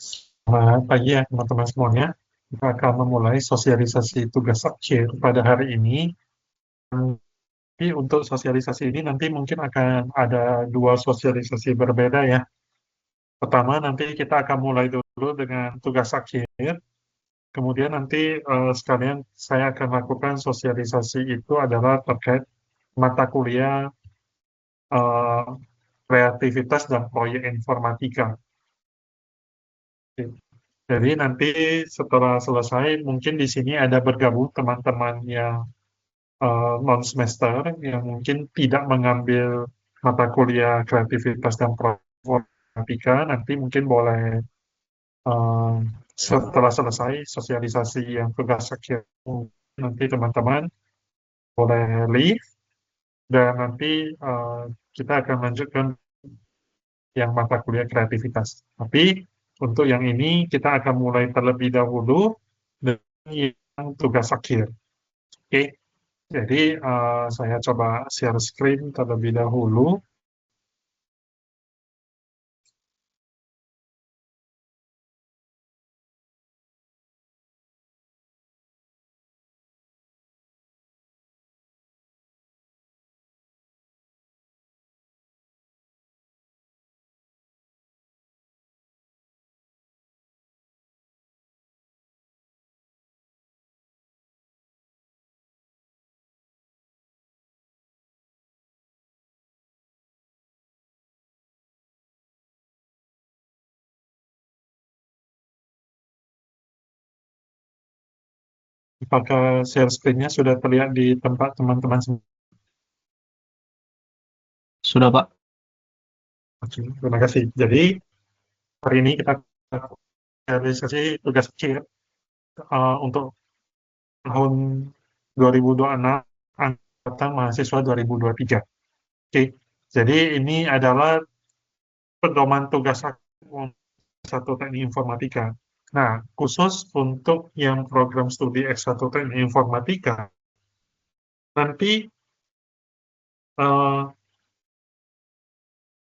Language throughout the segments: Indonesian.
Selamat pagi ya teman-teman semuanya. Kita akan memulai sosialisasi tugas akhir pada hari ini. Tapi untuk sosialisasi ini nanti mungkin akan ada dua sosialisasi berbeda ya. Pertama nanti kita akan mulai dulu dengan tugas akhir. Kemudian nanti sekalian saya akan lakukan sosialisasi itu adalah terkait mata kuliah eh, kreativitas dan proyek informatika. Oke. Jadi nanti setelah selesai, mungkin di sini ada bergabung teman-teman yang non-semester yang mungkin tidak mengambil mata kuliah kreativitas dan informatika, nanti mungkin boleh eh, setelah selesai sosialisasi yang tugas akhir, nanti teman-teman boleh leave, dan nanti kita akan lanjutkan yang mata kuliah kreativitas. Tapi untuk yang ini kita akan mulai terlebih dahulu dengan yang tugas akhir. Oke, jadi saya coba share screen terlebih dahulu. Apakah share screen-nya sudah terlihat di tempat teman-teman semua? Sudah, Pak. Oke, terima kasih. Jadi hari ini kita realisasi tugas akhir untuk tahun 2026 angkatan mahasiswa 2023. Oke, jadi ini adalah pedoman tugas akhir satu teknik informatika. Nah, khusus untuk yang program studi S1 teknik informatika, nanti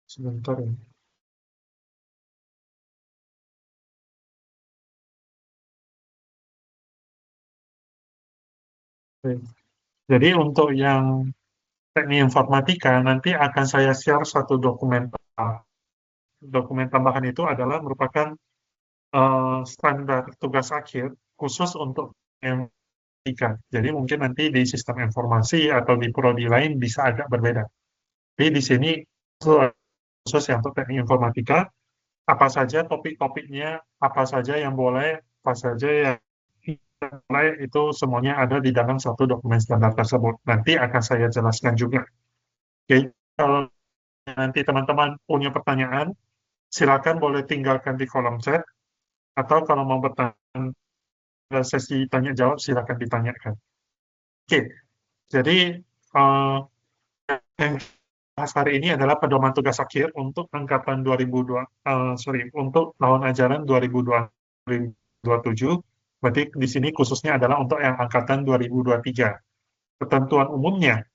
sebentar ya. Oke. Jadi untuk yang teknik informatika nanti akan saya share satu dokumen. Dokumen tambahan itu adalah merupakan standar tugas akhir khusus untuk informatika. Jadi mungkin nanti di sistem informasi atau di prodi lain bisa agak berbeda. Tapi di sini khusus yang untuk teknik informatika, apa saja topik-topiknya, apa saja yang boleh, apa saja yang tidak boleh, itu semuanya ada di dalam satu dokumen standar tersebut. Nanti akan saya jelaskan juga. Oke, kalau nanti teman-teman punya pertanyaan, silakan boleh tinggalkan di kolom chat, atau kalau mau bertanya sesi tanya jawab, silakan ditanyakan. Oke, jadi uh, yang bahas hari ini adalah pedoman tugas akhir untuk angkatan 2002, untuk tahun ajaran 2027. Berarti di sini khususnya adalah untuk yang angkatan 2023. Ketentuan umumnya,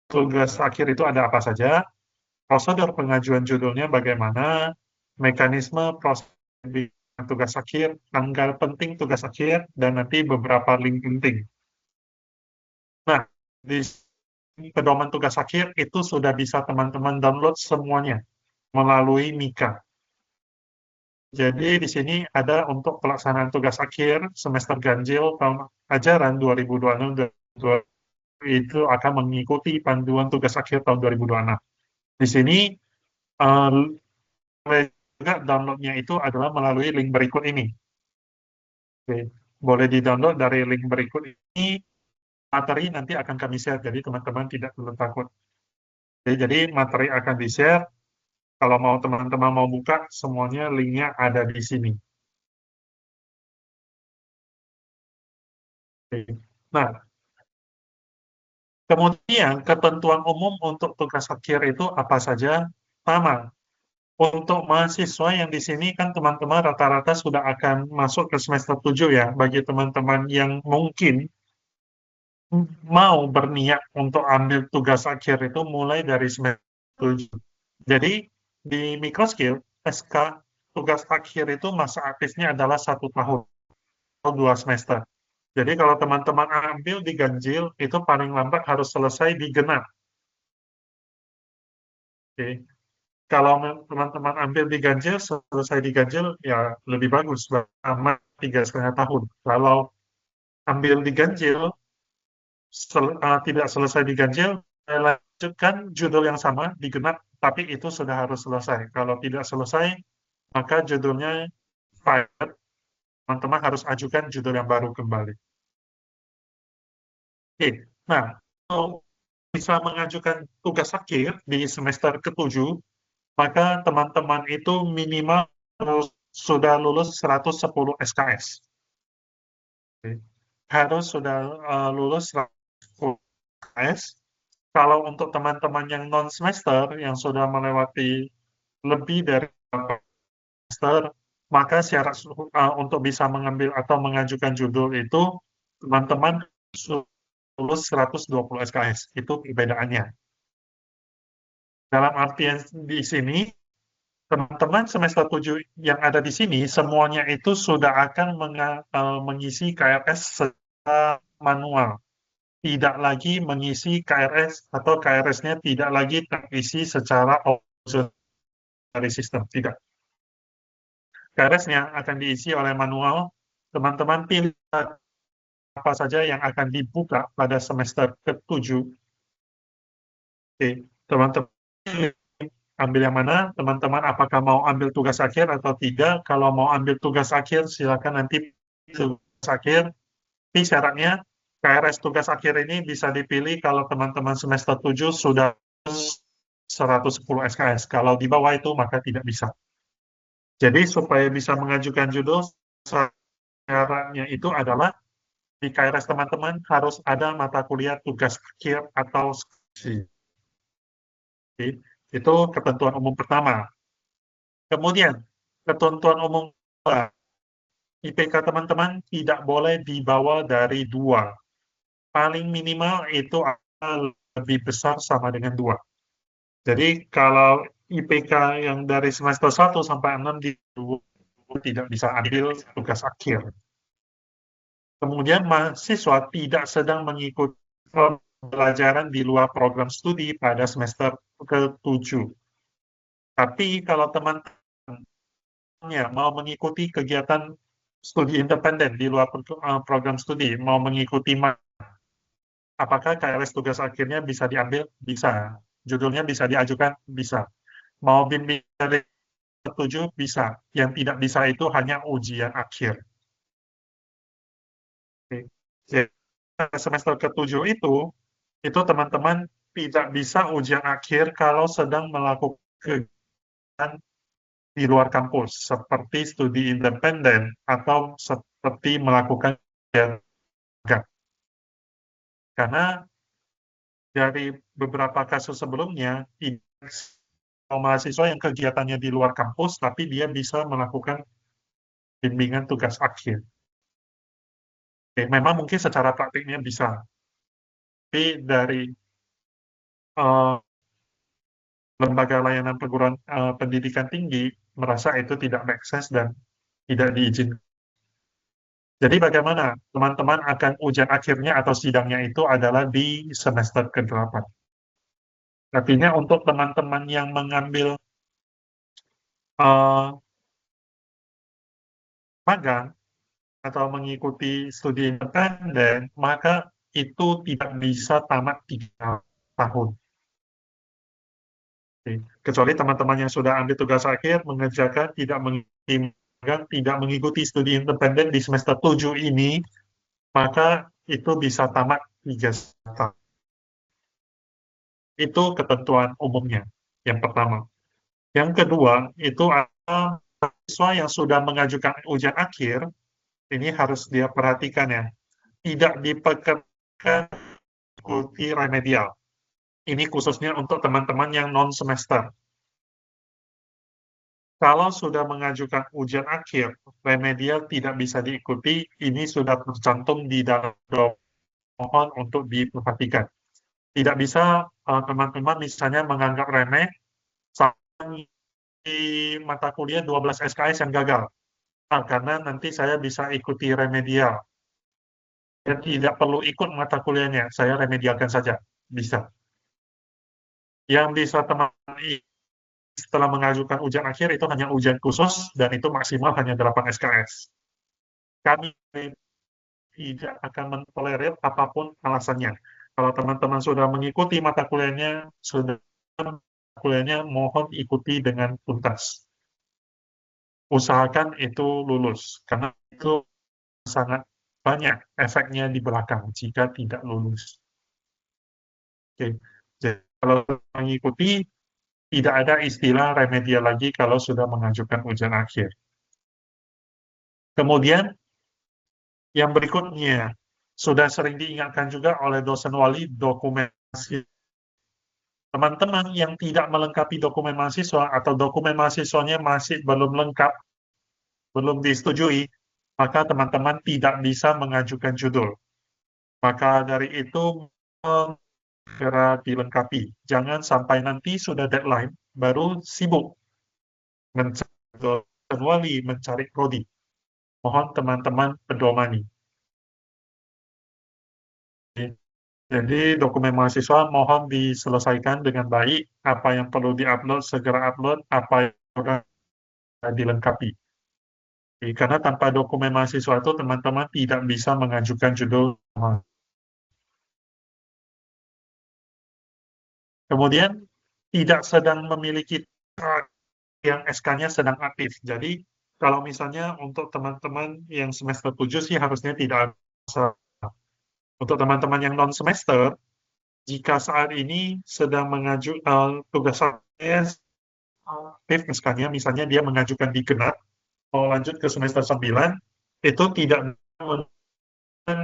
tugas akhir itu ada apa saja, prosedur pengajuan judulnya bagaimana, mekanisme proses tugas akhir, tanggal penting tugas akhir, dan nanti beberapa link penting. Nah, di pedoman tugas akhir itu sudah bisa teman-teman download semuanya melalui Mika. Jadi di sini ada untuk pelaksanaan tugas akhir semester ganjil tahun ajaran 2026 itu akan mengikuti panduan tugas akhir tahun 2026. Di sini juga downloadnya itu adalah melalui link berikut ini. Oke. Boleh di-download dari link berikut ini. Materi nanti akan kami share, jadi teman-teman tidak perlu takut. Jadi materi akan di-share. Kalau mau teman-teman mau buka, semuanya linknya ada di sini. Oke. Nah, kemudian ketentuan umum untuk tugas akhir itu apa saja? Sama. Untuk mahasiswa yang di sini kan teman-teman rata-rata sudah akan masuk ke semester 7 ya. Bagi teman-teman yang mungkin mau berniat untuk ambil tugas akhir itu mulai dari semester 7. Jadi di Microskill, SK tugas akhir itu masa aktifnya adalah 1 tahun atau 2 semester. Jadi kalau teman-teman ambil di ganjil, itu paling lambat harus selesai di genap. Oke. Kalau teman-teman ambil di ganjil, selesai di ganjil, ya lebih bagus, selama 3,5 tahun. Kalau ambil di ganjil, tidak selesai di ganjil, lanjutkan judul yang sama di genap, tapi itu sudah harus selesai. Kalau tidak selesai, maka judulnya expired, teman-teman harus ajukan judul yang baru kembali. Oke, nah, kalau bisa mengajukan tugas akhir di semester ke-7, maka teman-teman itu minimal harus sudah lulus 110 SKS. Oke. Harus sudah lulus 110 SKS. Kalau untuk teman-teman yang non-semester, yang sudah melewati lebih dari semester, maka syarat untuk bisa mengambil atau mengajukan judul itu, teman-teman lulus 120 SKS. Itu perbedaannya. Dalam artian di sini, teman-teman semester 7 yang ada di sini, semuanya itu sudah akan mengisi KRS secara manual. Tidak lagi mengisi KRS atau KRS-nya tidak lagi terisi secara dari sistem. Tidak. KRS-nya akan diisi oleh manual. Teman-teman pilih apa saja yang akan dibuka pada semester ke-7. Oke, teman-teman ambil yang mana, teman-teman apakah mau ambil tugas akhir atau tidak. Kalau mau ambil tugas akhir, silakan nanti tugas akhir. Tapi syaratnya, KRS tugas akhir ini bisa dipilih kalau teman-teman semester 7 sudah 110 SKS. Kalau di bawah itu, maka tidak bisa. Jadi, supaya bisa mengajukan judul, syaratnya itu adalah di KRS teman-teman harus ada mata kuliah tugas akhir atau skripsi. Itu ketentuan umum pertama. Kemudian, ketentuan umum kedua, IPK teman-teman tidak boleh dibawa dari 2. Paling minimal itu lebih besar sama dengan 2. Jadi, kalau IPK yang dari semester 1 sampai 6 di 2 tidak bisa ambil tugas akhir. Kemudian, mahasiswa tidak sedang mengikuti pembelajaran di luar program studi pada semester ke-7. Tapi kalau teman-teman mau mengikuti kegiatan studi independen di luar program studi, mau mengikuti apakah KRS tugas akhirnya bisa diambil? Bisa. Judulnya bisa diajukan? Bisa. Mau bimbingan dari 7? Bisa. Yang tidak bisa itu hanya ujian akhir. Oke. Jadi, semester ke-7 itu teman-teman tidak bisa ujian akhir kalau sedang melakukan kegiatan di luar kampus, seperti studi independen atau seperti melakukan kegiatan. Karena dari beberapa kasus sebelumnya, mahasiswa yang kegiatannya di luar kampus, tapi dia bisa melakukan bimbingan tugas akhir. Oke, memang mungkin secara praktiknya bisa, tapi dari lembaga layanan perguruan pendidikan tinggi merasa itu tidak make sense dan tidak diizinkan. Jadi bagaimana teman-teman akan ujian akhirnya atau sidangnya itu adalah di semester ke-8. Artinya untuk teman-teman yang mengambil magang atau mengikuti studi independen, maka itu tidak bisa tamat 3 tahun. Kecuali teman-teman yang sudah ambil tugas akhir, mengerjakan, tidak mengikuti magang, tidak mengikuti studi independen di semester 7 ini, maka itu bisa tamat 3 tahun. Itu ketentuan umumnya, yang pertama. Yang kedua, itu adalah mahasiswa yang sudah mengajukan ujian akhir, ini harus dia perhatikan ya, tidak dipekerjakan mengikuti remedial. Ini khususnya untuk teman-teman yang non-semester. Kalau sudah mengajukan ujian akhir, remedial tidak bisa diikuti, ini sudah tercantum di dalam mohon untuk diperhatikan. Tidak bisa teman-teman misalnya menganggap remeh mata kuliah 12 SKS yang gagal. Nah, karena nanti saya bisa ikuti remedial. Saya tidak perlu ikut mata kuliahnya, saya remedialkan saja. Bisa. Yang bisa teman-teman setelah mengajukan ujian akhir itu hanya ujian khusus, dan itu maksimal hanya 8 SKS. Kami tidak akan mentolerir apapun alasannya. Kalau teman-teman sudah mengikuti mata kuliahnya, mohon ikuti dengan tuntas. Usahakan itu lulus, karena itu sangat banyak efeknya di belakang jika tidak lulus. Oke. Jadi, kalau mengikuti, tidak ada istilah remedial lagi kalau sudah mengajukan ujian akhir. Kemudian, yang berikutnya, sudah sering diingatkan juga oleh dosen wali, dokumentasi. Teman-teman yang tidak melengkapi dokumen mahasiswa atau dokumen mahasiswanya masih belum lengkap, belum disetujui, maka teman-teman tidak bisa mengajukan judul. Maka dari itu, segera dilengkapi. Jangan sampai nanti sudah deadline, baru sibuk mencari dosen wali, mencari prodi. Mohon teman-teman pedomani. Jadi dokumen mahasiswa mohon diselesaikan dengan baik, apa yang perlu diupload segera upload, apa yang sudah dilengkapi. Karena tanpa dokumen mahasiswa itu teman-teman tidak bisa mengajukan judul. Kemudian tidak sedang memiliki yang SK-nya sedang aktif. Jadi kalau misalnya untuk teman-teman yang semester 7 sih harusnya tidak ada masalah. Untuk teman-teman yang non-semester, jika saat ini sedang tugas aktif SK-nya, misalnya dia mengajukan di genap, mau lanjut ke semester 9, itu tidak mengajukan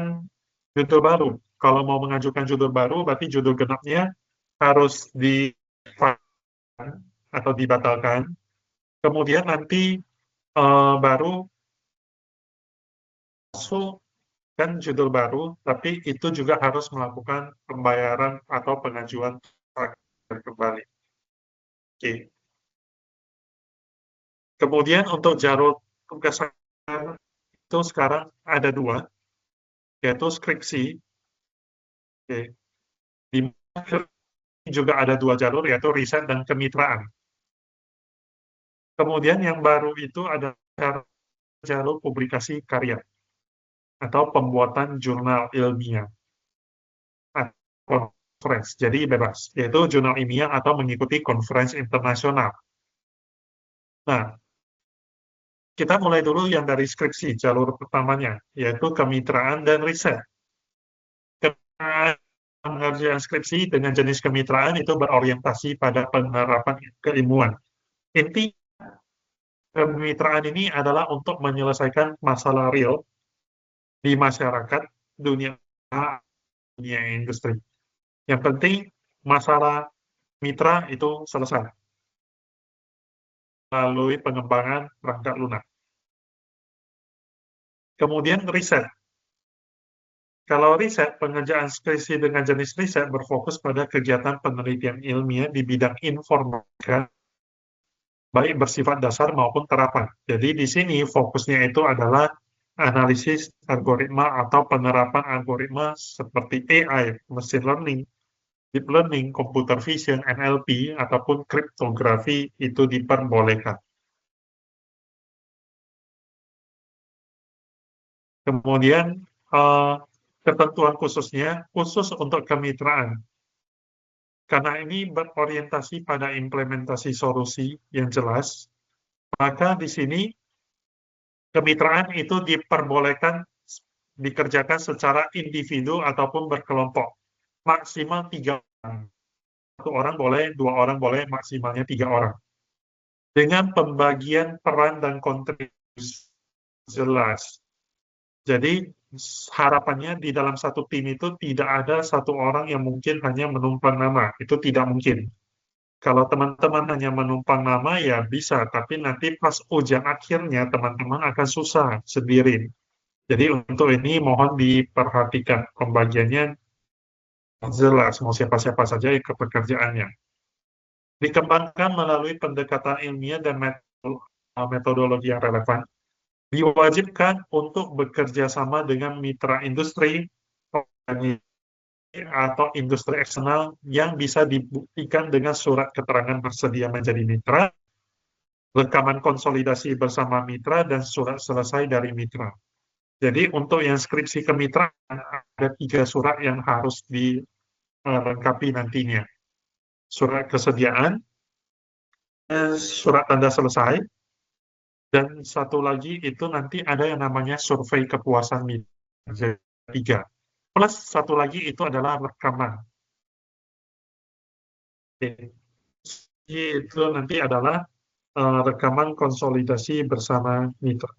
judul baru. Kalau mau mengajukan judul baru, berarti judul genapnya harus atau dibatalkan. Kemudian nanti baru masuk kan judul baru, tapi itu juga harus melakukan pembayaran atau pengajuan kembali. Oke. Kemudian untuk jalur tugas itu sekarang ada 2, yaitu skripsi. Oke. Di mana juga ada 2 jalur, yaitu riset dan kemitraan. Kemudian yang baru itu ada jalur publikasi karya atau pembuatan jurnal ilmiah. Conference, jadi bebas, yaitu jurnal ilmiah atau mengikuti conference internasional. Nah, kita mulai dulu yang dari skripsi, jalur pertamanya, yaitu kemitraan dan riset. Pengerjaan skripsi dengan jenis kemitraan itu berorientasi pada penerapan keilmuan. Inti kemitraan ini adalah untuk menyelesaikan masalah real di masyarakat, dunia industri. Yang penting, masalah mitra itu selesai melalui pengembangan perangkat lunak. Kemudian riset. Kalau riset, pengerjaan skripsi dengan jenis riset berfokus pada kegiatan penelitian ilmiah di bidang informatika, baik bersifat dasar maupun terapan. Jadi di sini fokusnya itu adalah analisis algoritma atau penerapan algoritma seperti AI, machine learning, deep learning, computer vision, NLP, ataupun kriptografi itu diperbolehkan. Kemudian, ketentuan khususnya, khusus untuk kemitraan. Karena ini berorientasi pada implementasi solusi yang jelas, maka di sini kemitraan itu diperbolehkan dikerjakan secara individu ataupun berkelompok. Maksimal 3 orang. 1 orang boleh, 2 orang boleh, maksimalnya 3 orang. Dengan pembagian peran dan kontribusi jelas. Jadi harapannya di dalam satu tim itu tidak ada 1 orang yang mungkin hanya menumpang nama. Itu tidak mungkin. Kalau teman-teman hanya menumpang nama ya bisa, tapi nanti pas ujian akhirnya teman-teman akan susah sendiri. Jadi untuk ini mohon diperhatikan pembagiannya jelas, mau siapa-siapa saja ke pekerjaannya. dikembangkan melalui pendekatan ilmiah dan metodologi yang relevan, diwajibkan untuk bekerja sama dengan mitra industri, atau industri eksternal yang bisa dibuktikan dengan surat keterangan bersedia menjadi mitra, rekaman konsolidasi bersama mitra, dan surat selesai dari mitra. Jadi untuk yang skripsi kemitraan ada 3 surat yang harus dilengkapi nantinya. Surat kesediaan, surat tanda selesai, dan satu lagi itu nanti ada yang namanya survei kepuasan mitra. Jadi 3. Plus satu lagi itu adalah rekaman. Oke. Itu nanti adalah rekaman konsolidasi bersama mitra.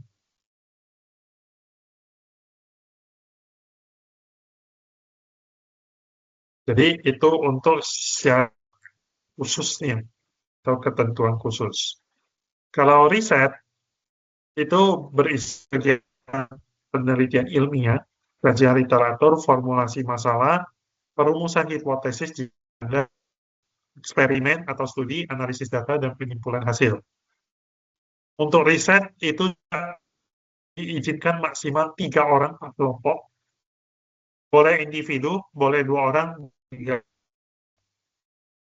Jadi itu untuk syarat khususnya atau ketentuan khusus. Kalau riset itu berisi kegiatan penelitian ilmiah, kajian literatur, formulasi masalah, perumusan hipotesis, eksperimen atau studi, analisis data, dan penyimpulan hasil. Untuk riset itu diizinkan maksimal 3 orang per kelompok, boleh individu, boleh 2 orang, 3.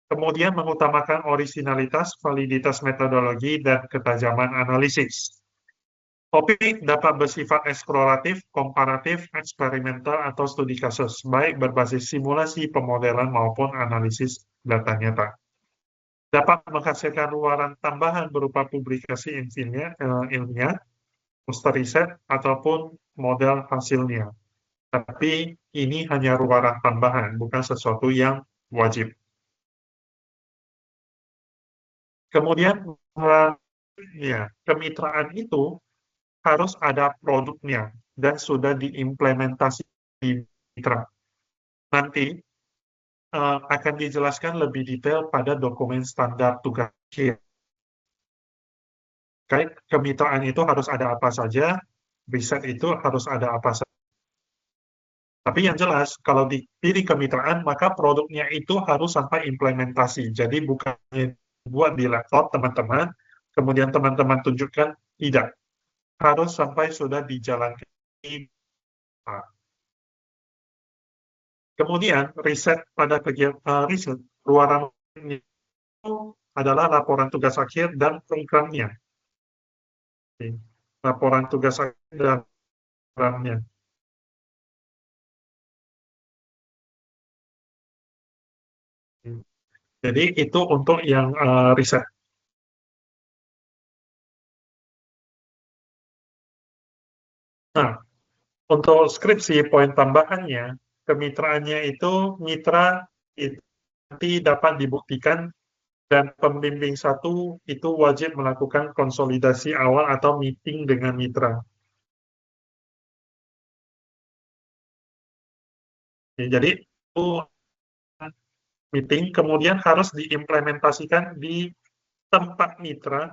Kemudian mengutamakan originalitas, validitas metodologi, dan ketajaman analisis. Topik dapat bersifat eksploratif, komparatif, eksperimental, atau studi kasus, baik berbasis simulasi, pemodelan, maupun analisis data nyata. Dapat menghasilkan luaran tambahan berupa publikasi ilmiah, poster riset, ataupun model hasilnya. Tapi ini hanya luaran tambahan, bukan sesuatu yang wajib. Kemudian, ya, kemitraan itu harus ada produknya dan sudah diimplementasi di mitra. Nanti akan dijelaskan lebih detail pada dokumen standar tugas akhir. Kemitraan itu harus ada apa saja, riset itu harus ada apa saja. Tapi yang jelas, kalau dipilih kemitraan, maka produknya itu harus sampai implementasi. Jadi bukan buat di laptop teman-teman, kemudian teman-teman tunjukkan, tidak. Harus sampai sudah dijalankan. Kemudian, riset pada kegiatan riset, luaran itu adalah laporan tugas akhir dan programnya. Laporan tugas akhir dan programnya. Jadi itu untuk yang riset. Nah, untuk skripsi, poin tambahannya, kemitraannya itu mitra itu nanti dapat dibuktikan dan pembimbing satu itu wajib melakukan konsolidasi awal atau meeting dengan mitra. Jadi itu meeting kemudian harus diimplementasikan di tempat mitra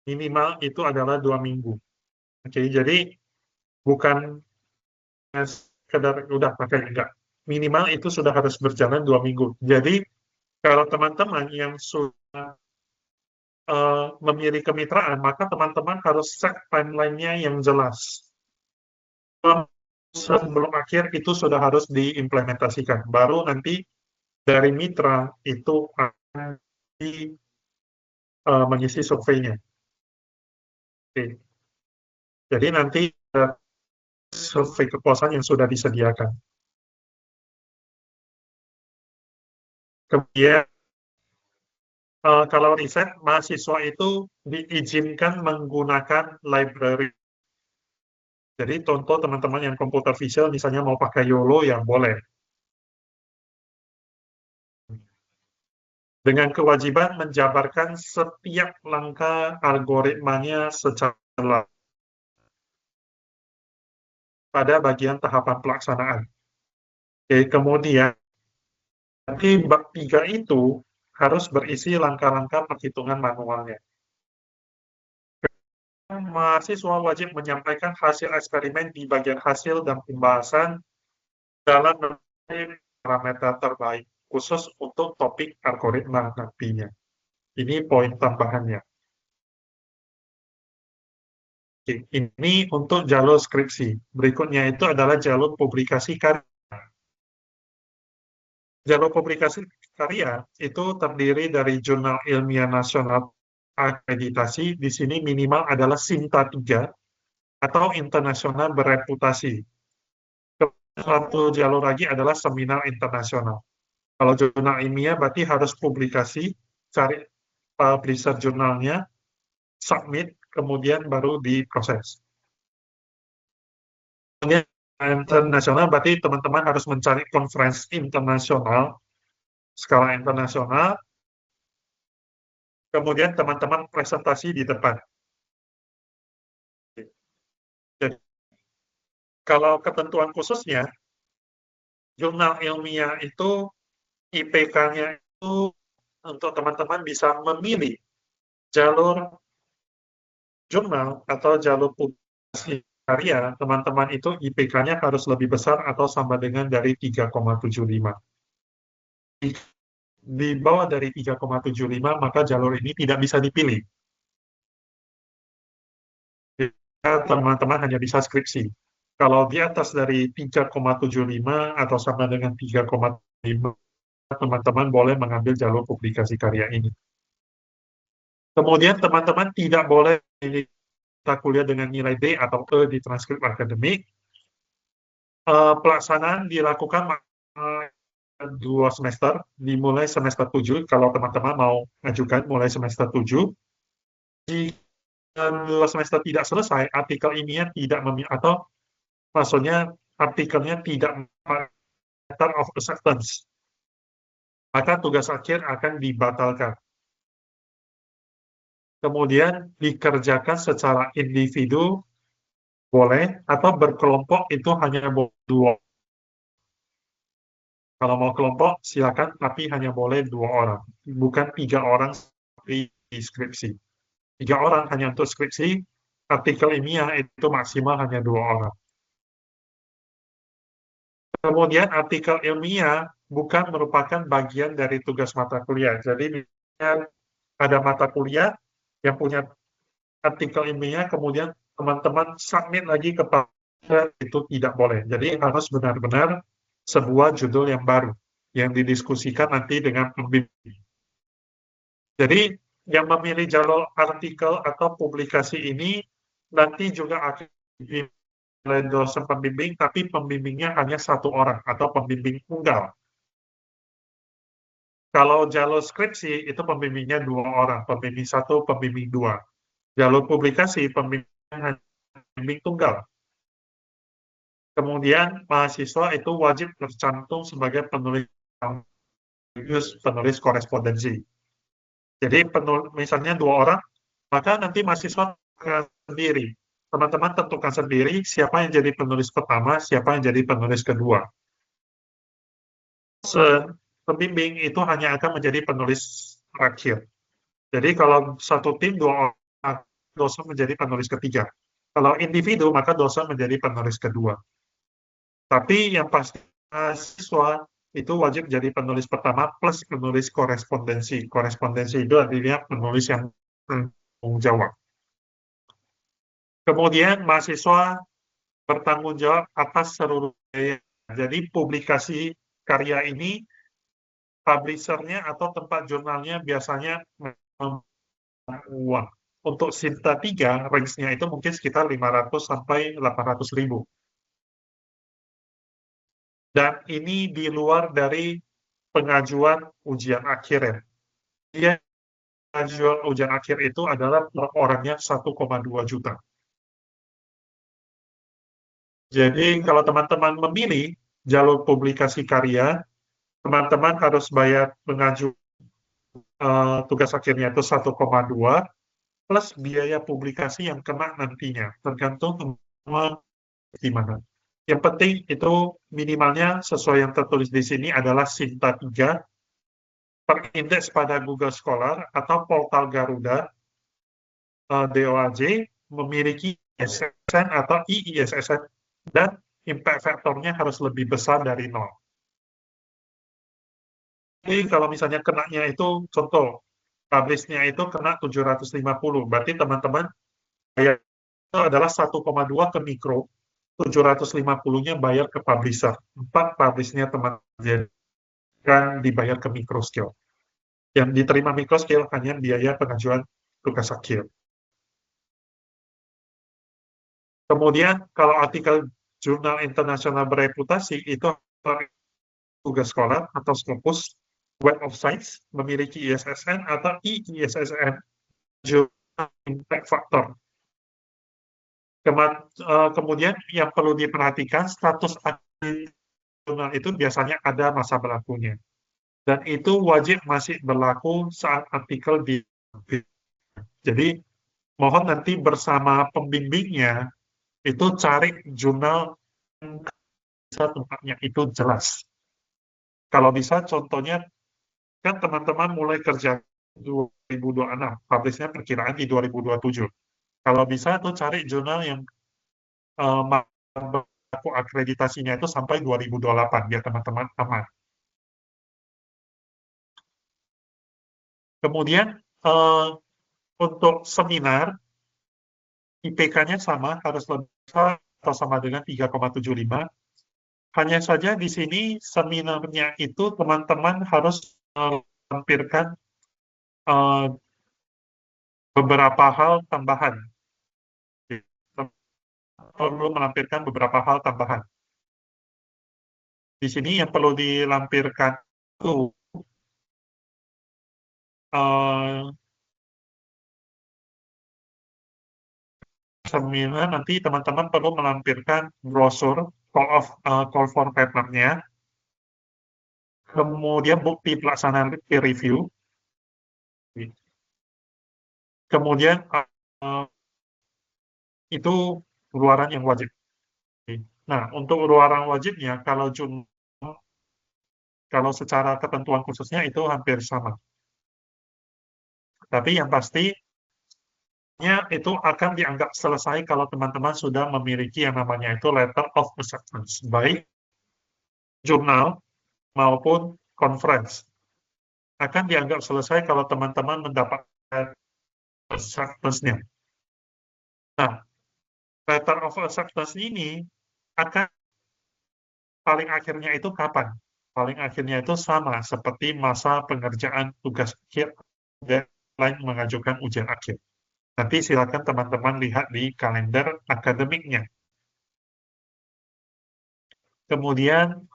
minimal itu adalah 2 minggu. Oke, jadi bukan sekedar udah pakai enggak. Minimal itu sudah harus berjalan 2 minggu. Jadi kalau teman-teman yang sudah memilih kemitraan, maka teman-teman harus set timeline-nya yang jelas. Sebelum akhir itu sudah harus diimplementasikan. Baru nanti dari mitra itu akan mengisi surveinya. Oke. Jadi nanti survei kepuasan yang sudah disediakan. Kemudian kalau riset, mahasiswa itu diizinkan menggunakan library. Jadi contoh teman-teman yang komputer visual misalnya mau pakai YOLO, ya boleh. Dengan kewajiban menjabarkan setiap langkah algoritmanya secara jelas pada bagian tahapan pelaksanaan. Oke, kemudian nanti bab 3 itu harus berisi langkah-langkah perhitungan manualnya. mahasiswa wajib menyampaikan hasil eksperimen di bagian hasil dan pembahasan dalam parameter terbaik, khusus untuk topik algoritma nantinya. Ini poin tambahannya. Oke, ini untuk jalur skripsi. Berikutnya itu adalah jalur publikasi karya. Jalur publikasi karya itu terdiri dari jurnal ilmiah nasional akreditasi, di sini minimal adalah SINTA 3 atau internasional bereputasi. Satu jalur lagi adalah seminar internasional. Kalau jurnal ilmiah berarti harus publikasi, cari publisher jurnalnya, submit, kemudian baru diproses. Kemudian internasional berarti teman-teman harus mencari konferensi internasional, skala internasional, kemudian teman-teman presentasi di depan. Jadi, kalau ketentuan khususnya, jurnal ilmiah itu IPK-nya itu untuk teman-teman bisa memilih jalur jurnal atau jalur publikasi karya, teman-teman itu IPK-nya harus lebih besar atau sama dengan dari 3,75. Di bawah dari 3,75, maka jalur ini tidak bisa dipilih. Teman-teman hanya bisa skripsi. Kalau di atas dari 3,75 atau sama dengan 3,5, teman-teman boleh mengambil jalur publikasi karya ini. Kemudian teman-teman tidak boleh memilih mata kuliah dengan nilai D atau E di transkrip akademik. Pelaksanaan dilakukan 2 semester, dimulai semester 7, kalau teman-teman mau ajukan mulai semester 7. Jika 2 semester tidak selesai, artikel ilmiah tidak atau maksudnya artikelnya tidak letter of acceptance, maka tugas akhir akan dibatalkan. Kemudian dikerjakan secara individu boleh, atau berkelompok itu hanya boleh 2. Kalau mau kelompok silakan, tapi hanya boleh 2 orang, bukan 3 orang seperti di skripsi. 3 orang hanya untuk skripsi, artikel ilmiah itu maksimal hanya 2 orang. Kemudian artikel ilmiah bukan merupakan bagian dari tugas mata kuliah. Jadi ada mata kuliah yang punya artikel ilmiah, kemudian teman-teman submit lagi kepada, itu tidak boleh. Jadi harus benar-benar sebuah judul yang baru, yang didiskusikan nanti dengan pembimbing. Jadi yang memilih jalur artikel atau publikasi ini nanti juga akan oleh dosen pembimbing, tapi pembimbingnya hanya 1 orang atau pembimbing tunggal. Kalau jalur skripsi itu pembimbingnya 2 orang, pembimbing 1, pembimbing 2. Jalur publikasi pembimbingnya hanya pembimbing tunggal. Kemudian mahasiswa itu wajib tercantum sebagai penulis korespondensi. Jadi misalnya 2 orang, maka nanti mahasiswa sendiri. Teman-teman tentukan sendiri siapa yang jadi penulis pertama, siapa yang jadi penulis kedua. Pembimbing itu hanya akan menjadi penulis terakhir. Jadi kalau satu tim 2 orang, dosen menjadi penulis ketiga. Kalau individu, maka dosen menjadi penulis kedua. Tapi yang pasti mahasiswa itu wajib jadi penulis pertama plus penulis korespondensi. Korespondensi itu artinya penulis yang bertanggung jawab. Kemudian mahasiswa bertanggung jawab atas seluruh biaya. Jadi publikasi karya ini, publishernya atau tempat jurnalnya biasanya uang. Untuk SINTA 3, range-nya itu mungkin sekitar 500 sampai 800 ribu. Dan ini di luar dari pengajuan ujian akhir ya. Pengajuan ujian akhir itu adalah per orangnya 1,2 juta. Jadi kalau teman-teman memilih jalur publikasi karya, teman-teman harus bayar mengajukan tugas akhirnya itu 1,2 plus biaya publikasi yang kena nantinya, tergantung teman-teman gimana. Yang penting itu minimalnya sesuai yang tertulis di sini adalah SINTA 3, terindeks pada Google Scholar atau portal Garuda, DOAJ, memiliki ISSN atau IISSN, dan impact faktornya harus lebih besar dari 0. Jadi kalau misalnya kenanya itu, contoh, publish-nya itu kena 750, berarti teman-teman bayar itu adalah 1,2 ke mikro, 750-nya bayar ke publisher, 4 publish-nya teman kan dibayar ke mikro skill. Yang diterima mikro skill hanya biaya pengajuan tugas akhir. Kemudian kalau artikel jurnal internasional bereputasi itu tugas sekolah atau Scopus, Web of Science memiliki ISSN atau IISSN, Jurnal Impact Factor. Kemudian yang perlu diperhatikan, status jurnal itu biasanya ada masa berlakunya. Dan itu wajib masih berlaku saat artikel di. Jadi, mohon nanti bersama pembimbingnya, itu cari jurnal yang tempatnya itu jelas. Kalau bisa, contohnya, kan teman-teman mulai kerja 2026, publishnya perkiraan di 2027. Kalau bisa, tuh cari jurnal yang berlaku akreditasinya itu sampai 2028, biar teman-teman aman. Kemudian, untuk seminar, IPK-nya sama, harus lebih besar atau sama dengan 3,75. Hanya saja di sini seminarnya itu teman-teman harus melampirkan beberapa hal tambahan. Perlu melampirkan beberapa hal tambahan. Di sini yang perlu dilampirkan itu seminar nanti teman-teman perlu melampirkan brosur call for paper-nya, kemudian bukti pelaksanaan peer review, kemudian itu luaran yang wajib. Nah, untuk luaran wajibnya, kalau secara ketentuan khususnya itu hampir sama. Tapi yang pasti, itu akan dianggap selesai kalau teman-teman sudah memiliki yang namanya itu letter of acceptance, baik jurnal maupun conference. Akan dianggap selesai kalau teman-teman mendapatkan acceptance-nya. Nah, letter of acceptance ini akan paling akhirnya itu kapan? Paling akhirnya itu sama seperti masa pengerjaan tugas akhir deadline mengajukan ujian akhir. Nanti silakan teman-teman lihat di kalender akademiknya. Kemudian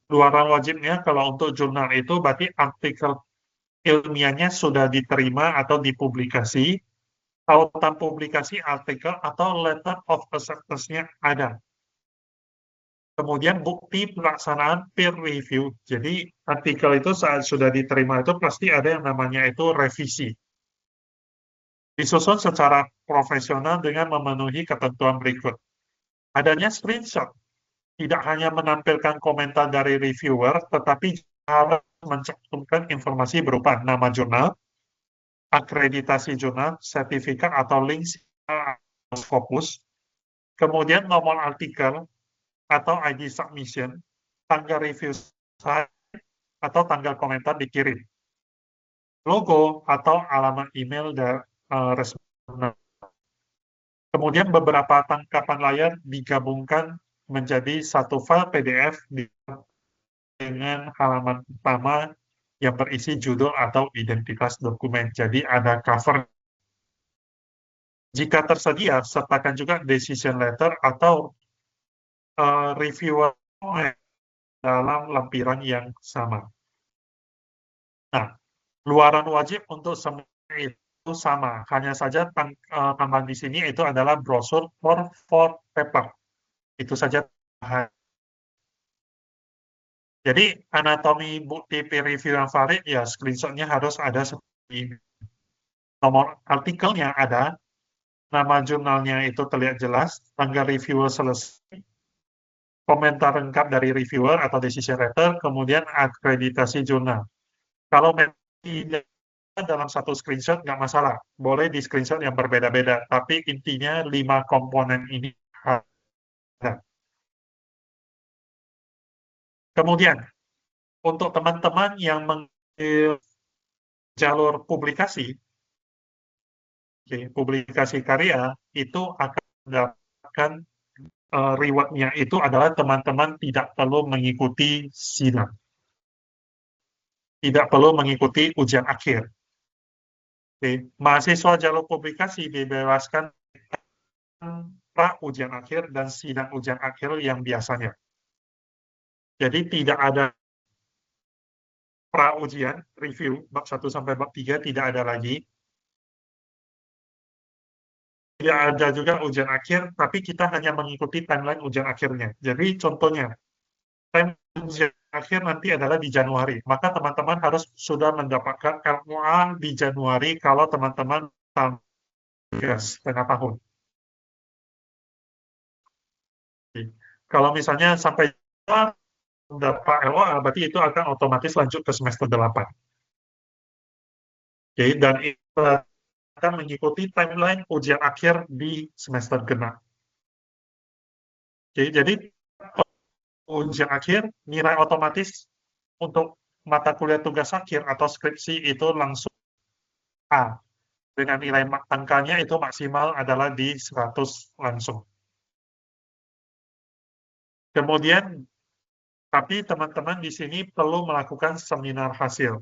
luaran wajibnya kalau untuk jurnal itu berarti artikel ilmiahnya sudah diterima atau dipublikasi, tautan publikasi artikel atau letter of acceptance-nya ada. Kemudian bukti pelaksanaan peer review. Jadi artikel itu saat sudah diterima itu pasti ada yang namanya itu revisi. Disusun secara profesional dengan memenuhi ketentuan berikut. Adanya screenshot. Tidak hanya menampilkan komentar dari reviewer, tetapi harus mencantumkan informasi berupa nama jurnal, akreditasi jurnal, sertifikat atau link Scopus, kemudian nomor artikel atau ID submission, tanggal review atau tanggal komentar dikirim, logo atau alamat email dari responden. Kemudian beberapa tangkapan layar digabungkan menjadi satu file PDF dengan halaman utama yang berisi judul atau identitas dokumen. Jadi ada cover. Jika tersedia, sertakan juga decision letter atau reviewer dalam lampiran yang sama. Nah, luaran wajib untuk semua itu sama. Hanya saja tambahan di sini itu adalah brosur for paper. Itu saja. Jadi, anatomi bukti peer review yang valid, ya screenshot-nya harus ada seperti ini. Nomor artikelnya ada, nama jurnalnya itu terlihat jelas, tanggal reviewer selesai, komentar lengkap dari reviewer atau decision letter, kemudian akreditasi jurnal. Kalau tidak dalam satu screenshot nggak masalah, boleh di screenshot yang berbeda-beda, tapi intinya 5 komponen ini ada. Kemudian, untuk teman-teman yang mengambil jalur publikasi, publikasi karya, itu akan mendapatkan reward-nya itu adalah teman-teman tidak perlu mengikuti sidang, tidak perlu mengikuti ujian akhir. Mahasiswa jalur publikasi dibebaskan pra ujian akhir dan sidang ujian akhir yang biasanya. Jadi tidak ada pra ujian, review, bab 1 sampai bab 3 tidak ada lagi. Tidak ada juga ujian akhir, tapi kita hanya mengikuti timeline ujian akhirnya. Jadi contohnya, timeline ujian akhir nanti adalah di Januari. Maka teman-teman harus sudah mendapatkan LOA di Januari kalau teman-teman setengah tahun. Kalau misalnya sampai dapat LOA, berarti itu akan otomatis lanjut ke semester 8. Dan itu akan mengikuti timeline ujian akhir di semester genap. Jadi ujian akhir, nilai otomatis untuk mata kuliah tugas akhir atau skripsi itu langsung A. Dengan nilai angkanya itu maksimal adalah di 100 langsung. Kemudian, tapi teman-teman di sini perlu melakukan seminar hasil.